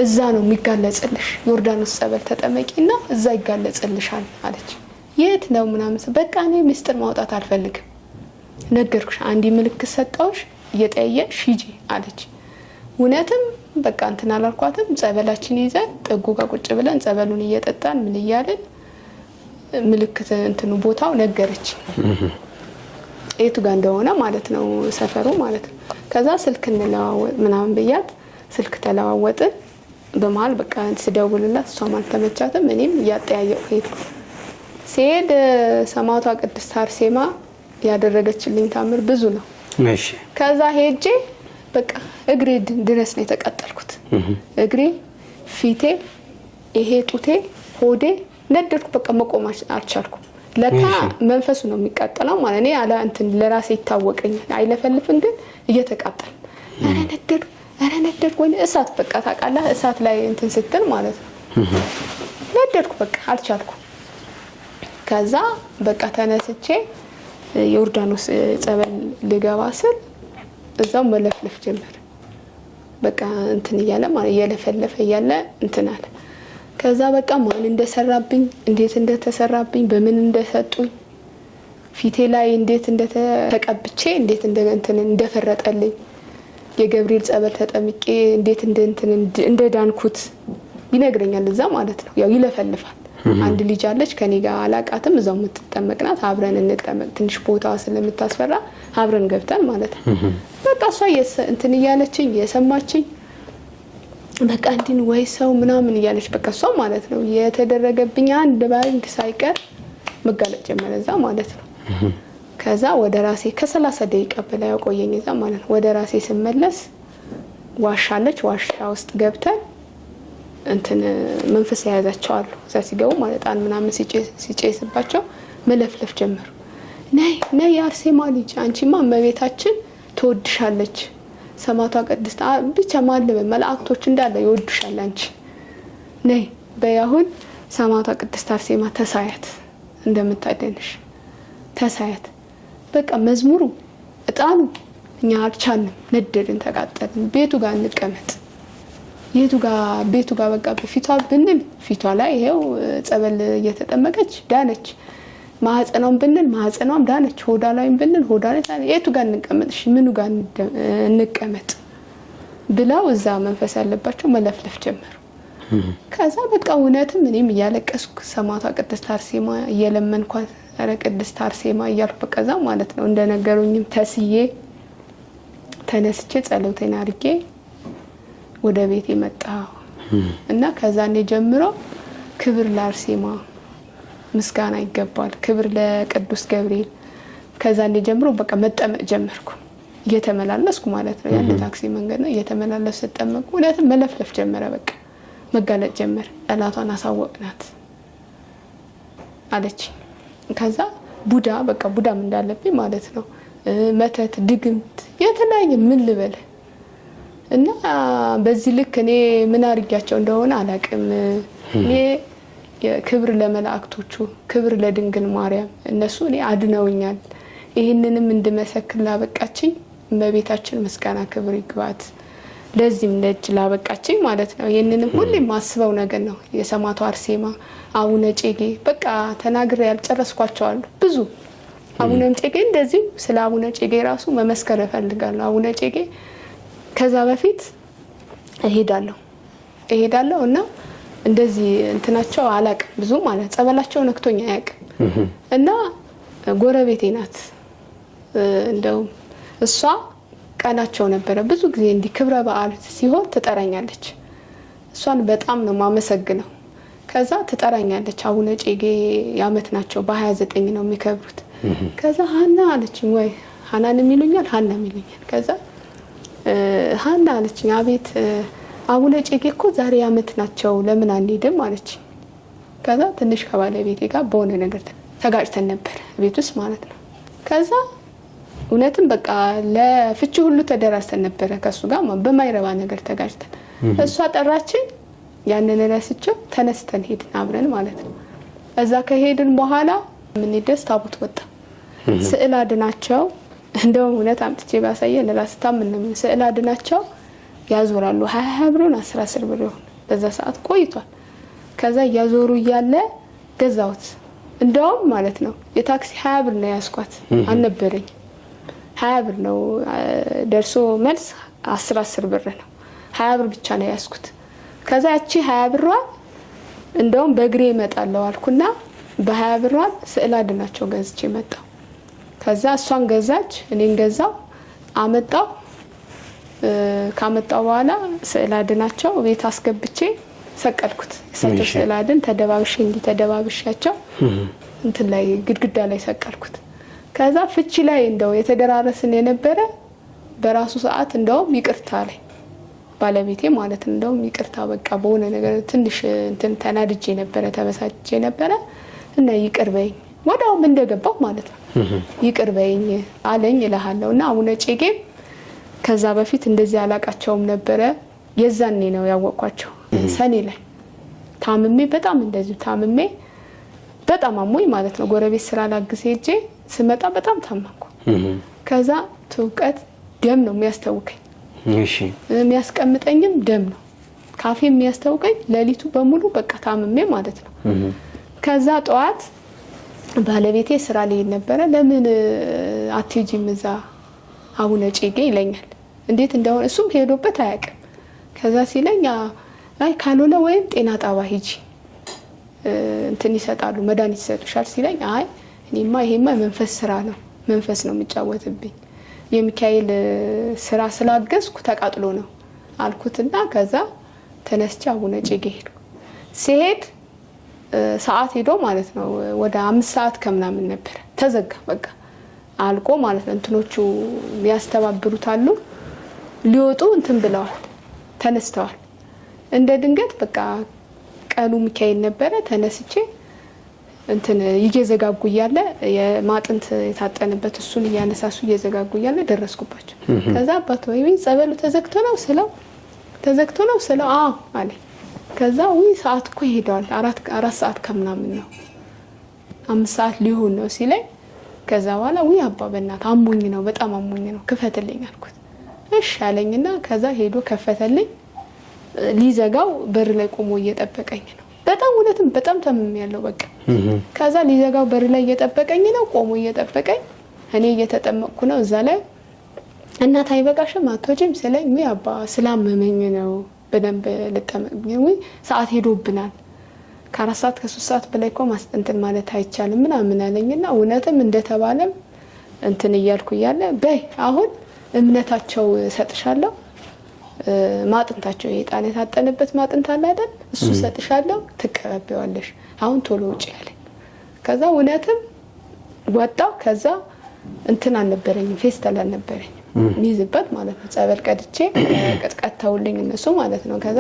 እዛ ነው የሚጋለጽልሽ። ዮርዳኖስ ጸበል ተጠመቂና እዛ ይጋለጽልሻል አለች። የት ነው ምናምን። በቃ እኔ ምስጢር ማውጣት አልፈልግም፣ ነገርኩሽ፣ አንዲ ምልክት ሰጣውሽ እየጠየቅሽ ሂጂ አለች። እውነትም በቃ እንትን አላልኳትም። ጸበላችን ይዘን ጥጉ ጋር ቁጭ ብለን ጸበሉን እየጠጣን ምን እያልን ምልክት እንትኑ ቦታው ነገረች፣ የቱ ጋር እንደሆነ ማለት ነው ሰፈሩ ማለት ነው። ከዛ ስልክ እንለዋወጥ ምናምን ብያት ስልክ ተለዋወጥን። በመሀል በቃ ስደውልላት እሷም አልተመቻትም፣ እኔም እያጠያየቅኩ ሄድኩ። ሲሄድ ሰማዕቷ ቅድስት አርሴማ ያደረገችልኝ ታምር ብዙ ነው። ከዛ ሄጄ በቃ እግሬ ድረስ ነው የተቃጠልኩት። እግሬ፣ ፊቴ፣ ይሄ ጡቴ፣ ሆዴ ነደድኩ። በቃ መቆም አልቻልኩም። ለካ መንፈሱ ነው የሚቃጠለው ማለት እኔ አላ እንትን ለራሴ ይታወቀኛል፣ አይለፈልፍም ግን እየተቃጠል አረ ነደድኩ ወይ እሳት በቃ ታውቃለህ፣ እሳት ላይ እንትን ስትል ማለት ነው። ነደድኩ በቃ አልቻልኩም። ከዛ በቃ ተነስቼ ዮርዳኖስ ጸበል ልገባ ስል እዛው መለፍለፍ ጀመረ። በቃ እንትን እያለ ማለት እየለፈለፈ እያለ እንትን አለ። ከዛ በቃ ማን እንደሰራብኝ እንዴት እንደተሰራብኝ በምን እንደሰጡኝ ፊቴ ላይ እንዴት እንደተቀብቼ እንዴት እንደፈረጠልኝ የገብርኤል ጸበል ተጠምቄ እንዴት እንደዳንኩት ይነግረኛል እዛ ማለት ነው። ያው ይለፈልፋል። አንድ ልጅ አለች ከኔ ጋር አላቃትም፣ እዛው የምትጠመቅናት። አብረን እንጠመቅ ትንሽ ቦታዋ ስለምታስፈራ አብረን ገብተን ማለት ነው። በቃ እሷ እንትን እያለችኝ የሰማችኝ በቃ እንዲን ወይ ሰው ምናምን እያለች በቃ እሷ ማለት ነው የተደረገብኝ አንድ ባንክ ሳይቀር መጋለጥ ጀመረ እዛ ማለት ነው። ከዛ ወደ ራሴ ከ30 ደቂቃ በላይ ያቆየኝ እዛ ማለት ነው። ወደ ራሴ ስመለስ ዋሻለች፣ ዋሻ ውስጥ ገብተን እንትን መንፈስ ያያዛቸው አሉ። እዛ ሲገቡ ማለት ጣን ምናምን ሲጨስባቸው መለፍለፍ ጀመሩ። ነይ አርሴማ ልጅ አንቺማ እመቤታችን ትወድሻለች፣ ሰማዕቷ ቅድስት ብቻ ማለበ መላእክቶች እንዳለ ይወዱሻል፣ አንቺ ነይ በያሁን ሰማዕቷ ቅድስት አርሴማ ተሳያት፣ እንደምታደንሽ ተሳያት። በቃ መዝሙሩ እጣኑ እኛ አልቻልንም፣ ነደድን፣ ተቃጠልን። ቤቱ ጋር እንቀመጥ ቤቱ ጋር በቃ በፊቷ ብንል ፊቷ ላይ ይሄው ጸበል እየተጠመቀች ዳነች። ማህፀኗን ብንል ማህፀኗም ዳነች። ሆዳ ላይም ብንል ሆዳ ላይ ዳነች። የቱ ጋር እንቀመጥ? እሺ ምኑ ጋር እንቀመጥ ብለው እዛ መንፈስ ያለባቸው መለፍለፍ ጀመሩ። ከዛ በቃ እውነትም እኔም እያለቀስኩ ሰማዕቷ ቅድስት አርሴማ እየለመንኳት ኧረ ቅድስት አርሴማ እያልኩ በቃ እዛ ማለት ነው እንደነገሩኝም ተስዬ ተነስቼ ጸሎቴን አድርጌ ወደ ቤቴ መጣሁ እና ከዛኔ ጀምሮ ክብር ለአርሴማ ምስጋና ይገባል፣ ክብር ለቅዱስ ገብርኤል። ከዛኔ ጀምሮ በቃ መጠመቅ ጀመርኩ እየተመላለስኩ ማለት ነው። ያን ታክሲ መንገድ ነው እየተመላለስ ተጠመቅኩ። እውነትም መለፍለፍ ጀመረ፣ በቃ መጋለጥ ጀመረ። ጠላቷን አሳወቅናት አለች። ከዛ ቡዳ በቃ ቡዳም እንዳለብኝ ማለት ነው። መተት፣ ድግምት፣ የተለያየ ምን ልበል እና በዚህ ልክ እኔ ምን አርጋቸው እንደሆነ አላቅም። እኔ ክብር ለመላእክቶቹ፣ ክብር ለድንግል ማርያም፣ እነሱ እኔ አድነውኛል። ይህንንም እንድመሰክር ላበቃችኝ እመቤታችን ምስጋና ክብር ይግባት። ለዚህም ለእጅ ላበቃችኝ ማለት ነው። ይህንንም ሁሌም ማስበው ነገር ነው። የሰማዕቷ አርሴማ፣ አቡነ ጨጌ በቃ ተናግሬ ያልጨረስኳቸዋለሁ ብዙ። አቡነ ጨጌ እንደዚሁ ስለ አቡነ ጨጌ ራሱ መመስከር እፈልጋለሁ። አቡነ ጨጌ ከዛ በፊት እሄዳለሁ እና እንደዚህ እንትናቸው አላቅም ብዙ ማለት ጸበላቸው ነክቶኝ አያቅም። እና ጎረቤቴ ናት። እንደው እሷ ቀናቸው ነበረ ብዙ ጊዜ እንዲህ ክብረ በዓል ሲሆን ትጠራኛለች። እሷን በጣም ነው ማመሰግነው። ከዛ ትጠራኛለች። አቡነ ጨጌ ያመት ናቸው በ29 ነው የሚከብሩት። ከዛ ሀና አለችኝ። ወይ ሀናንም ይሉኛል ሀናም ይሉኛል። ከዛ ሀና አለችኝ። አቤት አቡነ ጨጌ እኮ ዛሬ አመት ናቸው ለምን አንሄድም አለችኝ። ከዛ ትንሽ ከባለቤቴ ጋር በሆነ ነገር ተጋጭተን ነበር ቤት ውስጥ ማለት ነው። ከዛ እውነትም በቃ ለፍቺ ሁሉ ተደራስተን ነበረ ከሱ ጋር በማይረባ ነገር ተጋጭተን። እሷ ጠራችኝ። ያንን ረስቼው ተነስተን ሄድን አብረን ማለት ነው። እዛ ከሄድን በኋላ ምን ደስ ታቦት ወጣ። ስዕል አድናቸው እንደውም እውነት አምጥቼ ባሳየ ለራስታም ምን ስዕል አድናቸው ያዞራሉ 20 ብሩን 10 ብር ይሆን በዛ ሰዓት ቆይቷል። ከዛ ያዞሩ እያለ ገዛውት እንደውም ማለት ነው የታክሲ 20 ብር ነው ያስኳት አልነበረኝ 20 ብር ነው ደርሶ መልስ 10 ብር ነው 20 ብር ብቻ ነው ያስኩት። ከዛ እቺ 20 ብሯ እንደውም በእግሬ እመጣለሁ አልኩና በ20 ብሯ ስዕል አድናቸው ገዝቼ መጣሁ። ከዛ እሷን ገዛች እኔን ገዛው አመጣው። ካመጣው በኋላ ስዕል አድናቸው ቤት አስገብቼ ሰቀልኩት። እሳቸው ስዕል አድን ተደባብሼ ተደባብሻቸው እንትን ላይ ግድግዳ ላይ ሰቀልኩት። ከዛ ፍቺ ላይ እንደው የተደራረስን የነበረ በራሱ ሰዓት እንደውም ይቅርታ ላይ ባለቤቴ ማለት እንደውም ይቅርታ በቃ በሆነ ነገር ትንሽ እንትን ተናድጄ ነበረ ተበሳጭቼ ነበረ እና ይቅርበኝ ወዳውም እንደገባው ማለት ነው ይቅርበኝ አለኝ እልሃለሁ። እና አቡነ ጨጌ ከዛ በፊት እንደዚህ አላቃቸውም ነበረ። የዛኔ ነው ያወቅኳቸው ሰኔ ላይ ታምሜ በጣም እንደዚህ ታምሜ በጣም አሞኝ ማለት ነው። ጎረቤት ስራ ላግዝ ሄጄ ስመጣ በጣም ታመምኩ። ከዛ ትውቀት ደም ነው የሚያስተውከኝ። እሺ የሚያስቀምጠኝም ደም ነው ካፌ የሚያስተውከኝ ለሊቱ በሙሉ በቃ ታምሜ ማለት ነው። ከዛ ጠዋት ባለቤቴ ስራ ላይ ነበረ። ለምን አትሄጂም እዛ አቡነ ጨጌ ይለኛል። እንዴት እንደሆነ እሱም ሄዶበት አያውቅም። ከዛ ሲለኝ አይ ካልሆነ ወይም ጤና ጣባ ሂጂ እንትን ይሰጣሉ መድኃኒት ይሰጡሻል ሲለኝ አይ እኔማ ይሄማ መንፈስ ስራ ነው መንፈስ ነው የሚጫወትብኝ የሚካኤል ስራ ስላገዝኩ ተቃጥሎ ነው አልኩትና ከዛ ተነስቼ አቡነ ጨጌ ሄድኩ። ሲሄድ ሰዓት ሄዶ ማለት ነው ወደ 5 ሰዓት ከምናምን ነበር ተዘጋ በቃ አልቆ ማለት ነው። እንትኖቹ ያስተባብሩታሉ ሊወጡ እንትን ብለዋል ተነስተዋል። እንደ ድንገት በቃ ቀኑ ሚካኤል ነበረ። ተነስቼ እንትን እየዘጋጉ እያለ የማጥንት የታጠነበት እሱን እያነሳሱ እየዘጋጉ እያለ ደረስኩባቸው። ከዛ አባት ወይ ጸበሉ ተዘግቶ ነው ስለው አዎ አለ። ከዛ ሰዓት እኮ ይሄዳል 4 ሰዓት ከምናምን ነው 5 ሰዓት ሊሆን ነው ሲለኝ ከዛ በኋላ አባ በእናትህ አሞኝ ነው በጣም አሞኝ ነው ክፈትልኝ አልኩት። እሺ አለኝና ከዛ ሄዶ ከፈተልኝ። ሊዘጋው በር ላይ ቆሞ እየጠበቀኝ ነው። በጣም እውነትም በጣም ተመም ያለው በቃ ከዛ ሊዘጋው በር ላይ እየጠበቀኝ ነው። ቆሞ እየጠበቀኝ እኔ እየተጠመቅኩ ነው እዛ ላይ እናት አይበቃሽም አትወጪም ስለኝ አባ ስላመመኝ ነው በደንብ ልጠመቅ ሰዓት ሄዶብናል ከ4 ሰዓት ከ3 ሰዓት በላይ እኮ ማስጠንተን ማለት አይቻልም ምናምን አለኝና እውነትም እንደተባለም እንትን እያልኩ እያለ በይ አሁን እምነታቸው ሰጥሻለሁ ማጥንታቸው የጣን የታጠነበት ማጥንት አለ አይደል እሱ ሰጥሻለሁ ትቀበያለሽ አሁን ቶሎ ውጪ ያለኝ። ከዛ እውነትም ወጣው። ከዛ እንትን አልነበረኝም ፌስታል አልነበረኝም ሚዝበት ማለት ነው። ጸበል ቀድቼ ቀጥቀጣውልኝ እነሱ ማለት ነው። ከዛ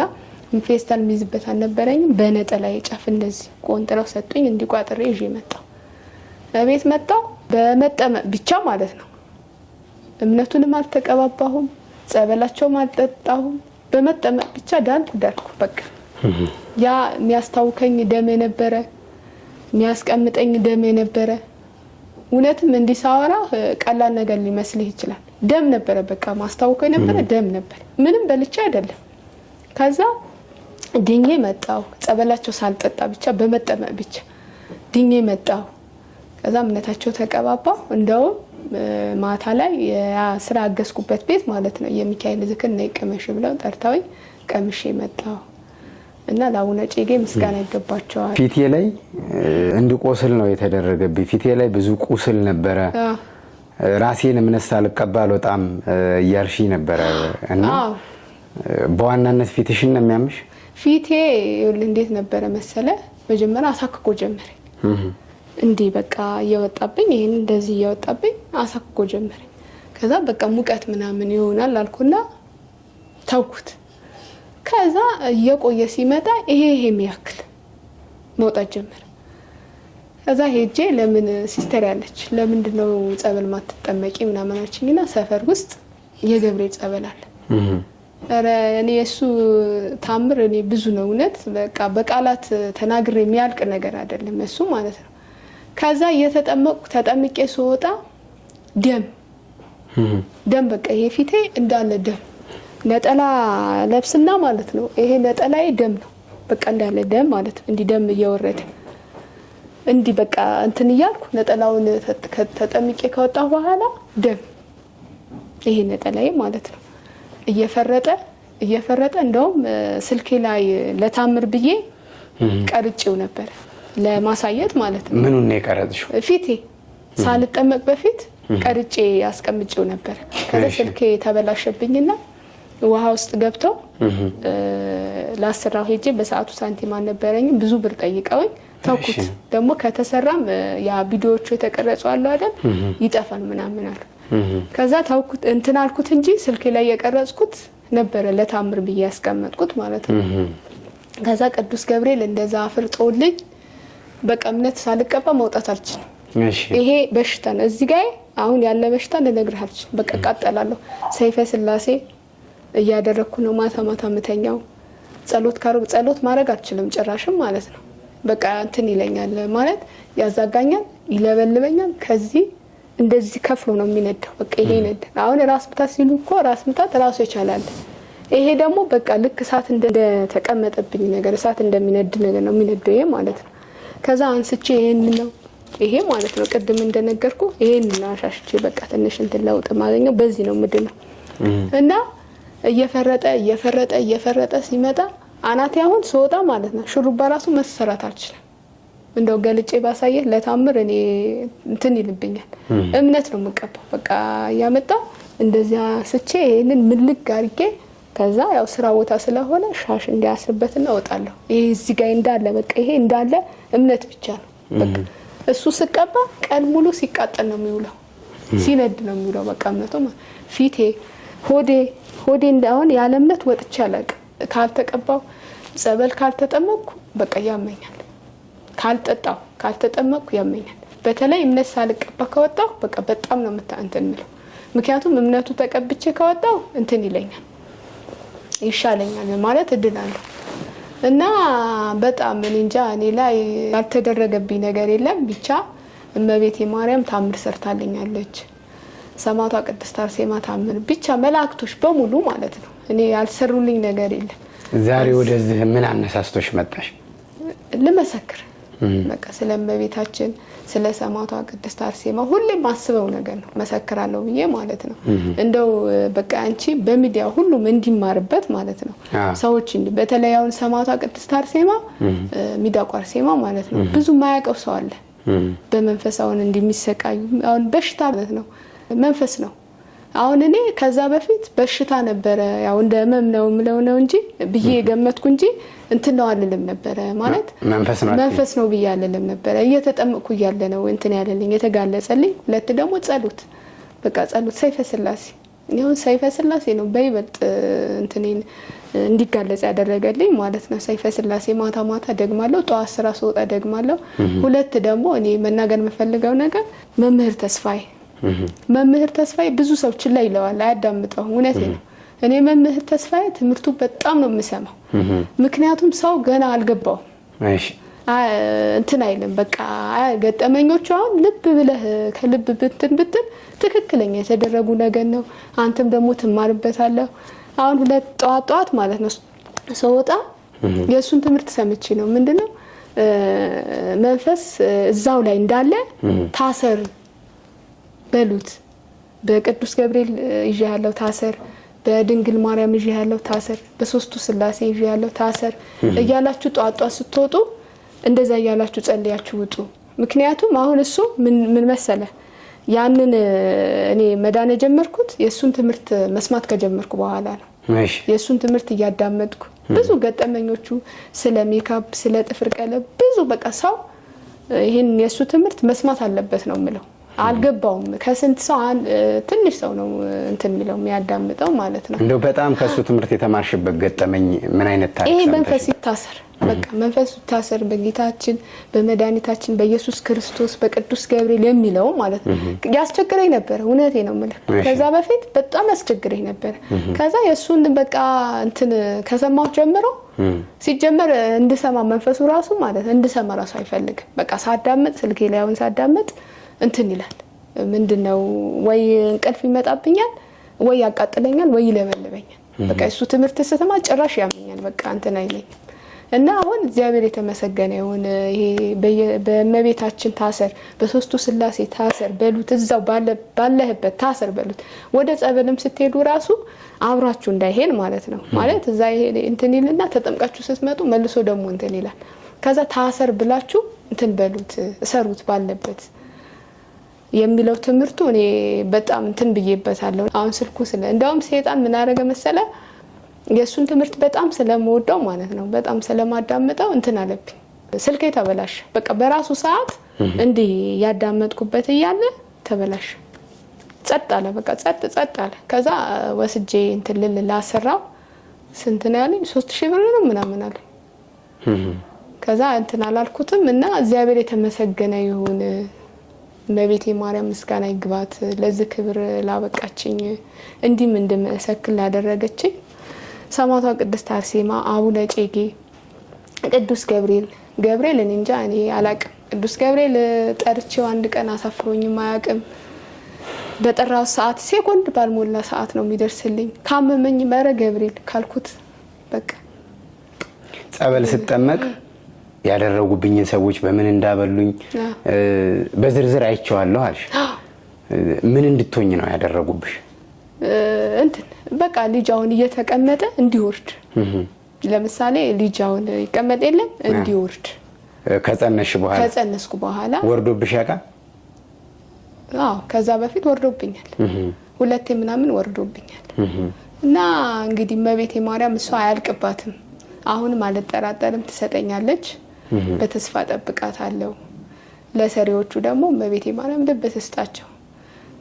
ፌስታል ሚዝበት አልነበረኝም። በነጠላ የጫፍ እንደዚህ ቆንጥረው ሰጡኝ። እንዲቋጥሬ ይዤ መጣሁ። በቤት መጣሁ በመጠመቅ ብቻ ማለት ነው። እምነቱንም አልተቀባባሁም ጸበላቸውም አልጠጣሁም። በመጠመቅ ብቻ ዳንኩ በቃ። ያ የሚያስታውከኝ ደም የነበረ የሚያስቀምጠኝ ደም የነበረ እውነትም እንዲሳወራ ቀላል ነገር ሊመስልህ ይችላል። ደም ነበረ በቃ ማስታውከኝ ነበረ ደም ነበር ምንም በልቻ አይደለም። ከዛ ድኜ መጣሁ ጸበላቸው ሳልጠጣ ብቻ በመጠመቅ ብቻ ድኜ መጣሁ። ከዛ እምነታቸው ተቀባባሁ። እንደውም ማታ ላይ ስራ አገስኩበት ቤት ማለት ነው የሚካኤል ዝክር ነው ይቀመሽ ብለው ጠርታውኝ ቀምሼ መጣሁ እና ለአቡነ እጨጌ ምስጋና ይገባቸዋል። ፊቴ ላይ እንድቆስል ነው የተደረገብኝ። ፊቴ ላይ ብዙ ቁስል ነበረ። ራሴን እምነት ሳልቀባ በጣም እያልሽ ነበረ እና በዋናነት ፊትሽን ነው የሚያምሽ? ፊቴ እንዴት ነበረ መሰለ መጀመሪያ አሳክኮ ጀመረኝ እንዲህ በቃ እየወጣብኝ ይሄን እንደዚህ እየወጣብኝ አሳክኮ ጀመረኝ። ከዛ በቃ ሙቀት ምናምን ይሆናል አልኩና ተውኩት። ከዛ እየቆየ ሲመጣ ይሄ የሚያክል መውጣት ጀመረ። ከዛ ሄጄ ለምን ሲስተር ያለች ለምንድነው ጸበል ማትጠመቂ ምናምን አልችኝና ሰፈር ውስጥ የገብርኤል ጸበል አለ። አረ እኔ እሱ ታምር እኔ ብዙ ነው እውነት በቃ በቃላት ተናግሬ የሚያልቅ ነገር አይደለም እሱ ማለት ነው። ከዛ እየተጠመቅኩ ተጠምቄ ስወጣ ደም በቃ ይሄ ፊቴ እንዳለ ደም ነጠላ ለብስና ማለት ነው። ይሄ ነጠላዬ ደም ነው በቃ እንዳለ ደም ማለት ነው። እንዲ ደም እየወረደ እንዲ በቃ እንትን እያልኩ ነጠላውን ተጠምቄ ከወጣሁ በኋላ ደም ይሄ ነጠላዬ ማለት ነው እየፈረጠ እንደውም ስልኬ ላይ ለታምር ብዬ ቀርጬው ነበር ለማሳየት ማለት ነው። ምኑን ነው የቀረጽሽው? ፊቴ ሳልጠመቅ በፊት ቀርጬ ያስቀምጬው ነበር። ከዛ ስልኬ ተበላሸብኝና ውሃ ውስጥ ገብተው ላስራው ሄጄ በሰዓቱ ሳንቲም አልነበረኝም። ብዙ ብር ጠይቀውኝ ተውኩት። ደግሞ ከተሰራም ያ ቪዲዮዎቹ የተቀረጹ አሉ አይደል ይጠፋል ምናምን አሉ። ከዛ ተውኩት እንትን አልኩት እንጂ ስልኬ ላይ የቀረጽኩት ነበረ ለታምር ብዬ ያስቀመጥኩት ማለት ነው። ከዛ ቅዱስ ገብርኤል እንደዛ አፍርጦልኝ በቃ እምነት ሳልቀባ መውጣት አልችልም። ይሄ በሽታ ነው እዚህ ጋር አሁን ያለ በሽታ ልነግርህ አልችልም። በቃ ቃጠላለሁ። ሰይፈ ስላሴ እያደረኩ ነው ማታ መተኛው። ጸሎት ማድረግ አልችልም ጭራሽም ማለት ነው። በቃ እንትን ይለኛል ማለት ያዛጋኛል፣ ይለበልበኛል። ከዚህ እንደዚህ ከፍሎ ነው የሚነዳው። በቃ ይሄ ይነዳል። አሁን ራስ ምታት ሲሉ እኮ ራስ ምታት ራሱ ይቻላል። ይሄ ደግሞ በቃ ልክ እሳት እንደተቀመጠብኝ ነገር እሳት እንደሚነድ ነገር ነው የሚነደው ይሄ ማለት ነው። ከዛ አንስቼ ይሄን ነው ይሄ ማለት ነው ቅድም እንደነገርኩ ይሄን አሻሽቼ በቃ ትንሽ እንትን ለውጥ ማገኘው በዚህ ነው ምንድነው እና እየፈረጠ ሲመጣ አናቴ አሁን ስወጣ ማለት ነው ሹሩባ ራሱ መሰራት አልችልም። እንደው ገልጬ ባሳየህ ለታምር እኔ እንትን ይልብኛል። እምነት ነው የምቀባው በቃ ያመጣው እንደዚያ ስቼ ይሄንን ምልግ አርጌ ከዛ ያው ስራ ቦታ ስለሆነ ሻሽ እንዲያስርበትና እወጣለሁ። ይሄ እዚህ ጋር እንዳለ በቃ ይሄ እንዳለ እምነት ብቻ ነው በቃ እሱ ስቀባ ቀን ሙሉ ሲቃጠል ነው የሚውለው ሲነድ ነው የሚውለው በቃ እምነቱ ፊቴ ሆዴ እንዳሁን ያለ እምነት ወጥቼ አላውቅም። ካልተቀባው ጸበል ካልተጠመቅኩ በቃ ያመኛል። ካልጠጣው ካልተጠመቅኩ ያመኛል። በተለይ እምነት ሳልቀባ ከወጣው በቃ በጣም ነው እንትን ምለው። ምክንያቱም እምነቱ ተቀብቼ ከወጣው እንትን ይለኛል፣ ይሻለኛል ማለት እድናለሁ። እና በጣም እንጃ እኔ ላይ ያልተደረገብኝ ነገር የለም። ብቻ እመቤቴ ማርያም ታምር ሰርታለኛለች። ሰማዕቷ ቅድስት አርሴማ ታምር ብቻ መላእክቶች በሙሉ ማለት ነው እኔ ያልሰሩልኝ ነገር የለም። ዛሬ ወደዚህ ምን አነሳስቶሽ መጣሽ? ልመሰክር በቃ ስለ እመቤታችን ስለ ሰማዕቷ ቅድስት አርሴማ ሁሌም ማስበው ነገር ነው፣ መሰክራለሁ ብዬ ማለት ነው። እንደው በቃ አንቺ በሚዲያ ሁሉም እንዲማርበት ማለት ነው ሰዎች በተለይ አሁን ሰማዕቷ ቅድስት አርሴማ ሚዳቋ አርሴማ ማለት ነው ብዙ ማያውቀው ሰው አለ በመንፈሳውን እንደሚሰቃዩ። አሁን በሽታ ማለት ነው መንፈስ ነው። አሁን እኔ ከዛ በፊት በሽታ ነበረ ያው እንደ ህመም ነው ምለው ነው እንጂ ብዬ ገመትኩ እንጂ እንትን ነው አልልም ነበር ማለት መንፈስ ነው ብዬ አልልም ነበር። እየተጠመቅኩ ያለ ነው እንትን ያለልኝ የተጋለጸልኝ። ሁለት ደግሞ ጸሎት በቃ ጸሎት ሰይፈ ስላሴ ነው ሰይፈ ስላሴ ነው በይበልጥ እንትኔን እንዲጋለጽ ያደረገልኝ ማለት ነው። ሰይፈ ስላሴ ማታ ማታ ደግማለሁ፣ ጠዋት ስራ ስወጣ ደግማለሁ። ሁለት ደግሞ እኔ መናገር የምፈልገው ነገር መምህር ተስፋዬ ብዙ ሰው ችላ ይለዋል አያዳምጠው። እውነቴ ነው። እኔ መምህር ተስፋዬ ትምህርቱ በጣም ነው የምሰማው። ምክንያቱም ሰው ገና አልገባው እንትን አይልም። በቃ ገጠመኞቹ አሁን ልብ ብለህ ከልብ ብትን ትክክለኛ የተደረጉ ነገር ነው። አንተም ደግሞ ትማርበታለህ። አሁን ሁለት ጠዋት ማለት ነው ሰውጣ የሱን ትምህርት ሰምቼ ነው ምንድነው መንፈስ እዛው ላይ እንዳለ ታሰር በሉት። በቅዱስ ገብርኤል ይዤ ያለው ታሰር፣ በድንግል ማርያም ይዤ ያለው ታሰር፣ በሶስቱ ስላሴ ይዤ ያለው ታሰር እያላችሁ ጧጧ ስትወጡ እንደዛ እያላችሁ ጸልያችሁ ውጡ። ምክንያቱም አሁን እሱ ምን መሰለ ያንን እኔ መዳን የጀመርኩት የሱን ትምህርት መስማት ከጀመርኩ በኋላ ነው። የሱን ትምህርት እያዳመጥኩ ብዙ ገጠመኞቹ ስለ ሜካፕ ስለ ጥፍር ቀለም ብዙ በቃ ሰው ይሄን የሱ ትምህርት መስማት አለበት ነው የምለው። አልገባውም። ከስንት ሰው ትንሽ ሰው ነው እንትን የሚለው የሚያዳምጠው ማለት ነው። እንደው በጣም ከሱ ትምህርት የተማርሽበት ገጠመኝ ምን አይነት ታሪክ? ይሄ መንፈስ ይታሰር በቃ መንፈስ ይታሰር በጌታችን በመድኃኒታችን በኢየሱስ ክርስቶስ በቅዱስ ገብርኤል የሚለው ማለት ነው ያስቸግረኝ ነበር። እውነቴ ነው የምልህ። ከዛ በፊት በጣም ያስቸግረኝ ነበር። ከዛ የሱን በቃ እንትን ከሰማሁ ጀምሮ ሲጀመር እንድሰማ መንፈሱ ራሱ ማለት እንድሰማ ራሱ አይፈልግም። በቃ ሳዳመጥ ስልኬ ላይ አሁን ሳዳመጥ እንትን ይላል። ምንድነው ወይ እንቅልፍ ይመጣብኛል ወይ ያቃጥለኛል ወይ ይለበልበኛል። በቃ እሱ ትምህርት ስትሰማ ጭራሽ ያመኛል። በቃ እንትን አይለኝም። እና አሁን እግዚአብሔር የተመሰገነ ይሁን። ይሄ በእመቤታችን ታሰር በሶስቱ ስላሴ ታሰር በሉት፣ እዛው ባለህበት ታሰር በሉት። ወደ ጸበልም ስትሄዱ ራሱ አብራችሁ እንዳይሄድ ማለት ነው። ማለት እዛ እንትን ይልና ተጠምቃችሁ ስትመጡ መልሶ ደግሞ እንትን ይላል። ከዛ ታሰር ብላችሁ እንትን በሉት እሰሩት ባለበት የሚለው ትምህርቱ እኔ በጣም እንትን ብዬበታለሁ። አሁን ስልኩ እንደውም ሰይጣን ምን አደረገ መሰለ የሱን ትምህርት በጣም ስለምወደው ማለት ነው በጣም ስለማዳምጠው እንትን አለብኝ። ስልኬ ተበላሽ። በቃ በራሱ ሰዓት እንዲህ ያዳመጥኩበት እያለ ተበላሽ። ጸጥ አለ። በቃ ጸጥ አለ። ከዛ ወስጄ እንትን ላሰራው ስንት ነው ያለኝ 3000 ብር ነው ምናምን አለ። ከዛ እንትን አላልኩትም እና እግዚአብሔር የተመሰገነ ይሁን። እመቤቴ ማርያም ምስጋና ይግባት ለዚህ ክብር ላበቃችኝ እንዲም እንደመሰክል ላደረገችኝ ሰማዕቷ ቅድስት አርሴማ፣ አቡነ ጨጌ፣ ቅዱስ ገብርኤል እኔ እንጃ እኔ አላቅም። ቅዱስ ገብርኤል ጠርቼው አንድ ቀን አሳፍሮኝም አያውቅም። በጠራው ሰዓት ሴኮንድ ባልሞላ ሰዓት ነው የሚደርስልኝ። ካመመኝ መረ ገብርኤል ካልኩት በቃ ጸበል ስጠመቅ ያደረጉብኝን ሰዎች በምን እንዳበሉኝ በዝርዝር አይቼዋለሁ አልሽ። ምን እንድትሆኝ ነው ያደረጉብሽ? እንትን በቃ ልጃውን እየተቀመጠ እንዲወርድ ለምሳሌ ልጃውን ይቀመጥ የለም እንዲወርድ ከጸነስኩ በኋላ ወርዶብሽ ያውቃል? አዎ ከዛ በፊት ወርዶብኛል። ሁለቴ ምናምን ወርዶብኛል። እና እንግዲህ እመቤቴ ማርያም እሷ አያልቅባትም። አሁንም አልጠራጠርም ትሰጠኛለች። በተስፋ ጠብቃታለሁ። ለሰሪዎቹ ደግሞ እመቤቴ ማርያም ልብ ትስጣቸው።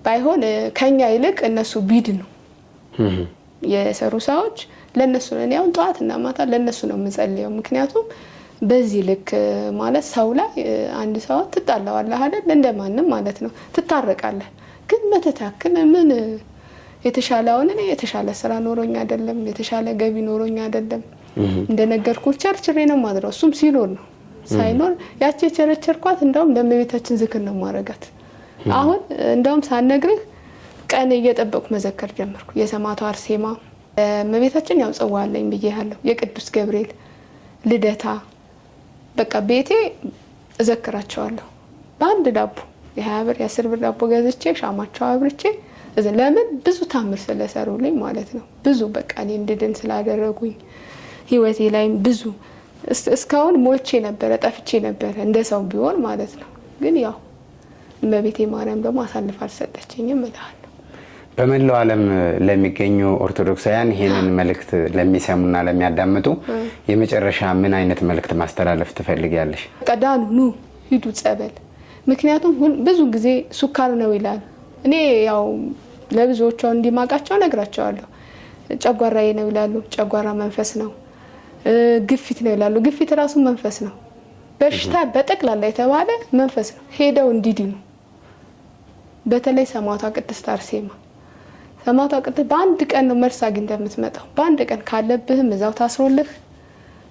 ባይሆን ከኛ ይልቅ እነሱ ቢድኑ የሰሩ ሰዎች ለነሱ ነው ያው ጧትና ማታ ለነሱ ነው የምጸልየው። ምክንያቱም በዚህ ልክ ማለት ሰው ላይ አንድ ሰው ትጣላዋለህ አይደል እንደማንም ማለት ነው ትታረቃለህ። ግን መተታከለ ምን የተሻለውን እኔ የተሻለ ስራ ኖሮኝ አይደለም የተሻለ ገቢ ኖሮኝ አይደለም እንደነገርኩ ቸርችሬ ነው ማድረው እሱም ሲኖር ነው ሳይኖር ያቺ ቸርቸርኳት እንደውም ለእመቤታችን ዝክር ነው ማረጋት። አሁን እንደውም ሳነግርህ ቀን እየጠበቁ መዘከር ጀመርኩ። የሰማዕቷ አርሴማ እመቤታችን ያው ጽዋለኝ ብዬሃለሁ። የቅዱስ ገብርኤል ልደታ በቃ ቤቴ እዘክራቸዋለሁ። በአንድ ዳቦ የ20 ብር የ10 ብር ዳቦ ገዝቼ ሻማቸው አብርቼ ለምን ብዙ ታምር ስለሰሩልኝ ማለት ነው። ብዙ በቃ እኔ እንድድን ስላደረጉኝ ህይወቴ ላይም ብዙ እስካሁን ሞቼ ነበረ ጠፍቼ ነበረ እንደ ሰው ቢሆን ማለት ነው። ግን ያው እመቤቴ ማርያም ደግሞ አሳልፋ አልሰጠችኝም እላለሁ። በመላው ዓለም ለሚገኙ ኦርቶዶክሳውያን ይሄንን መልእክት ለሚሰሙና ለሚያዳምጡ የመጨረሻ ምን አይነት መልእክት ማስተላለፍ ትፈልጊያለሽ? ቀዳኑ ኑ ሂዱ ጸበል። ምክንያቱም ብዙ ጊዜ ሱካር ነው ይላል። እኔ ያው ለብዙዎቹ እንዲማቃቸው ነግራቸዋለሁ። ጨጓራዬ ነው ይላሉ። ጨጓራ መንፈስ ነው። ግፊት ነው ይላሉ። ግፊት ራሱ መንፈስ ነው። በሽታ በጠቅላላ የተባለ መንፈስ ነው። ሄደው እንዲድኑ በተለይ ሰማዕቷ ቅድስት አርሴማ ሰማዕቷ ቅድስት በአንድ ቀን ነው መልስ አግኝተህ የምትመጣው። በአንድ ቀን ካለብህም እዛው ታስሮልህ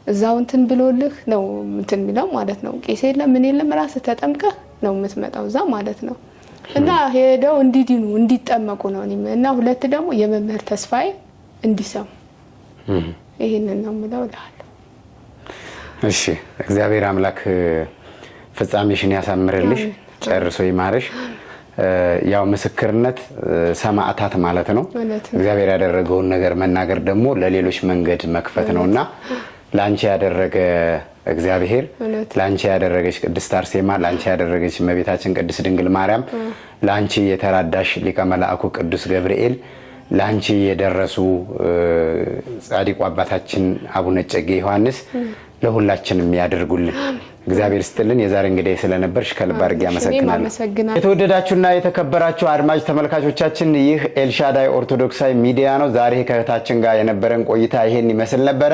እዛው እንትን ብሎልህ ነው እንትን የሚለው ማለት ነው። ቄስ የለም ምን የለም ራስህ ተጠምቀህ ነው የምትመጣው እዛ ማለት ነው። እና ሄደው እንዲድኑ እንዲጠመቁ ነው እና ሁለት ደግሞ የመምህር ተስፋዬ እንዲሰሙ ይሄንን ነው የምለው እላለሁ። እሺ እግዚአብሔር አምላክ ፍጻሜሽን ያሳምርልሽ ጨርሶ ይማርሽ። ያው ምስክርነት ሰማዕታት ማለት ነው። እግዚአብሔር ያደረገውን ነገር መናገር ደግሞ ለሌሎች መንገድ መክፈት ነውና ላንቺ ያደረገ እግዚአብሔር ላንቺ ያደረገች ቅድስት አርሴማ ላንቺ ያደረገች እመቤታችን ቅድስት ድንግል ማርያም ላንቺ የተራዳሽ ሊቀ መላእክቱ ቅዱስ ገብርኤል ላንቺ የደረሱ ጻድቁ አባታችን አቡነ እጨጌ ዮሐንስ ለሁላችንም ያደርጉልን። እግዚአብሔር ይስጥልን። የዛሬ እንግዲህ ስለነበርሽ ከልብ አድርጌ አመሰግናለሁ። የተወደዳችሁና የተከበራችሁ አድማጭ ተመልካቾቻችን ይህ ኤልሻዳይ ኦርቶዶክሳዊ ሚዲያ ነው። ዛሬ ከእህታችን ጋር የነበረን ቆይታ ይሄን ይመስል ነበረ።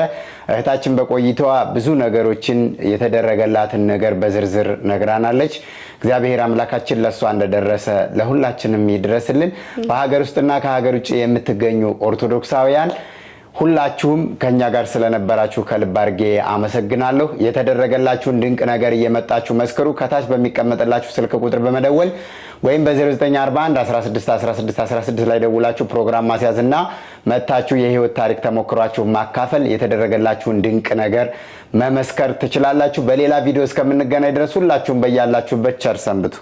እህታችን በቆይታዋ ብዙ ነገሮችን የተደረገላትን ነገር በዝርዝር ነግራናለች። እግዚአብሔር አምላካችን ለሷ እንደደረሰ ለሁላችንም ይድረስልን። በሀገር ውስጥና ከሀገር ውጭ የምትገኙ ኦርቶዶክሳውያን ሁላችሁም ከኛ ጋር ስለነበራችሁ ከልብ አድርጌ አመሰግናለሁ። የተደረገላችሁን ድንቅ ነገር እየመጣችሁ መስክሩ። ከታች በሚቀመጥላችሁ ስልክ ቁጥር በመደወል ወይም በ0941 161616 ላይ ደውላችሁ ፕሮግራም ማስያዝና መታችሁ የህይወት ታሪክ ተሞክሯችሁ ማካፈል የተደረገላችሁን ድንቅ ነገር መመስከር ትችላላችሁ። በሌላ ቪዲዮ እስከምንገናኝ ድረስ ሁላችሁም በያላችሁበት ቸር ሰንብቱ።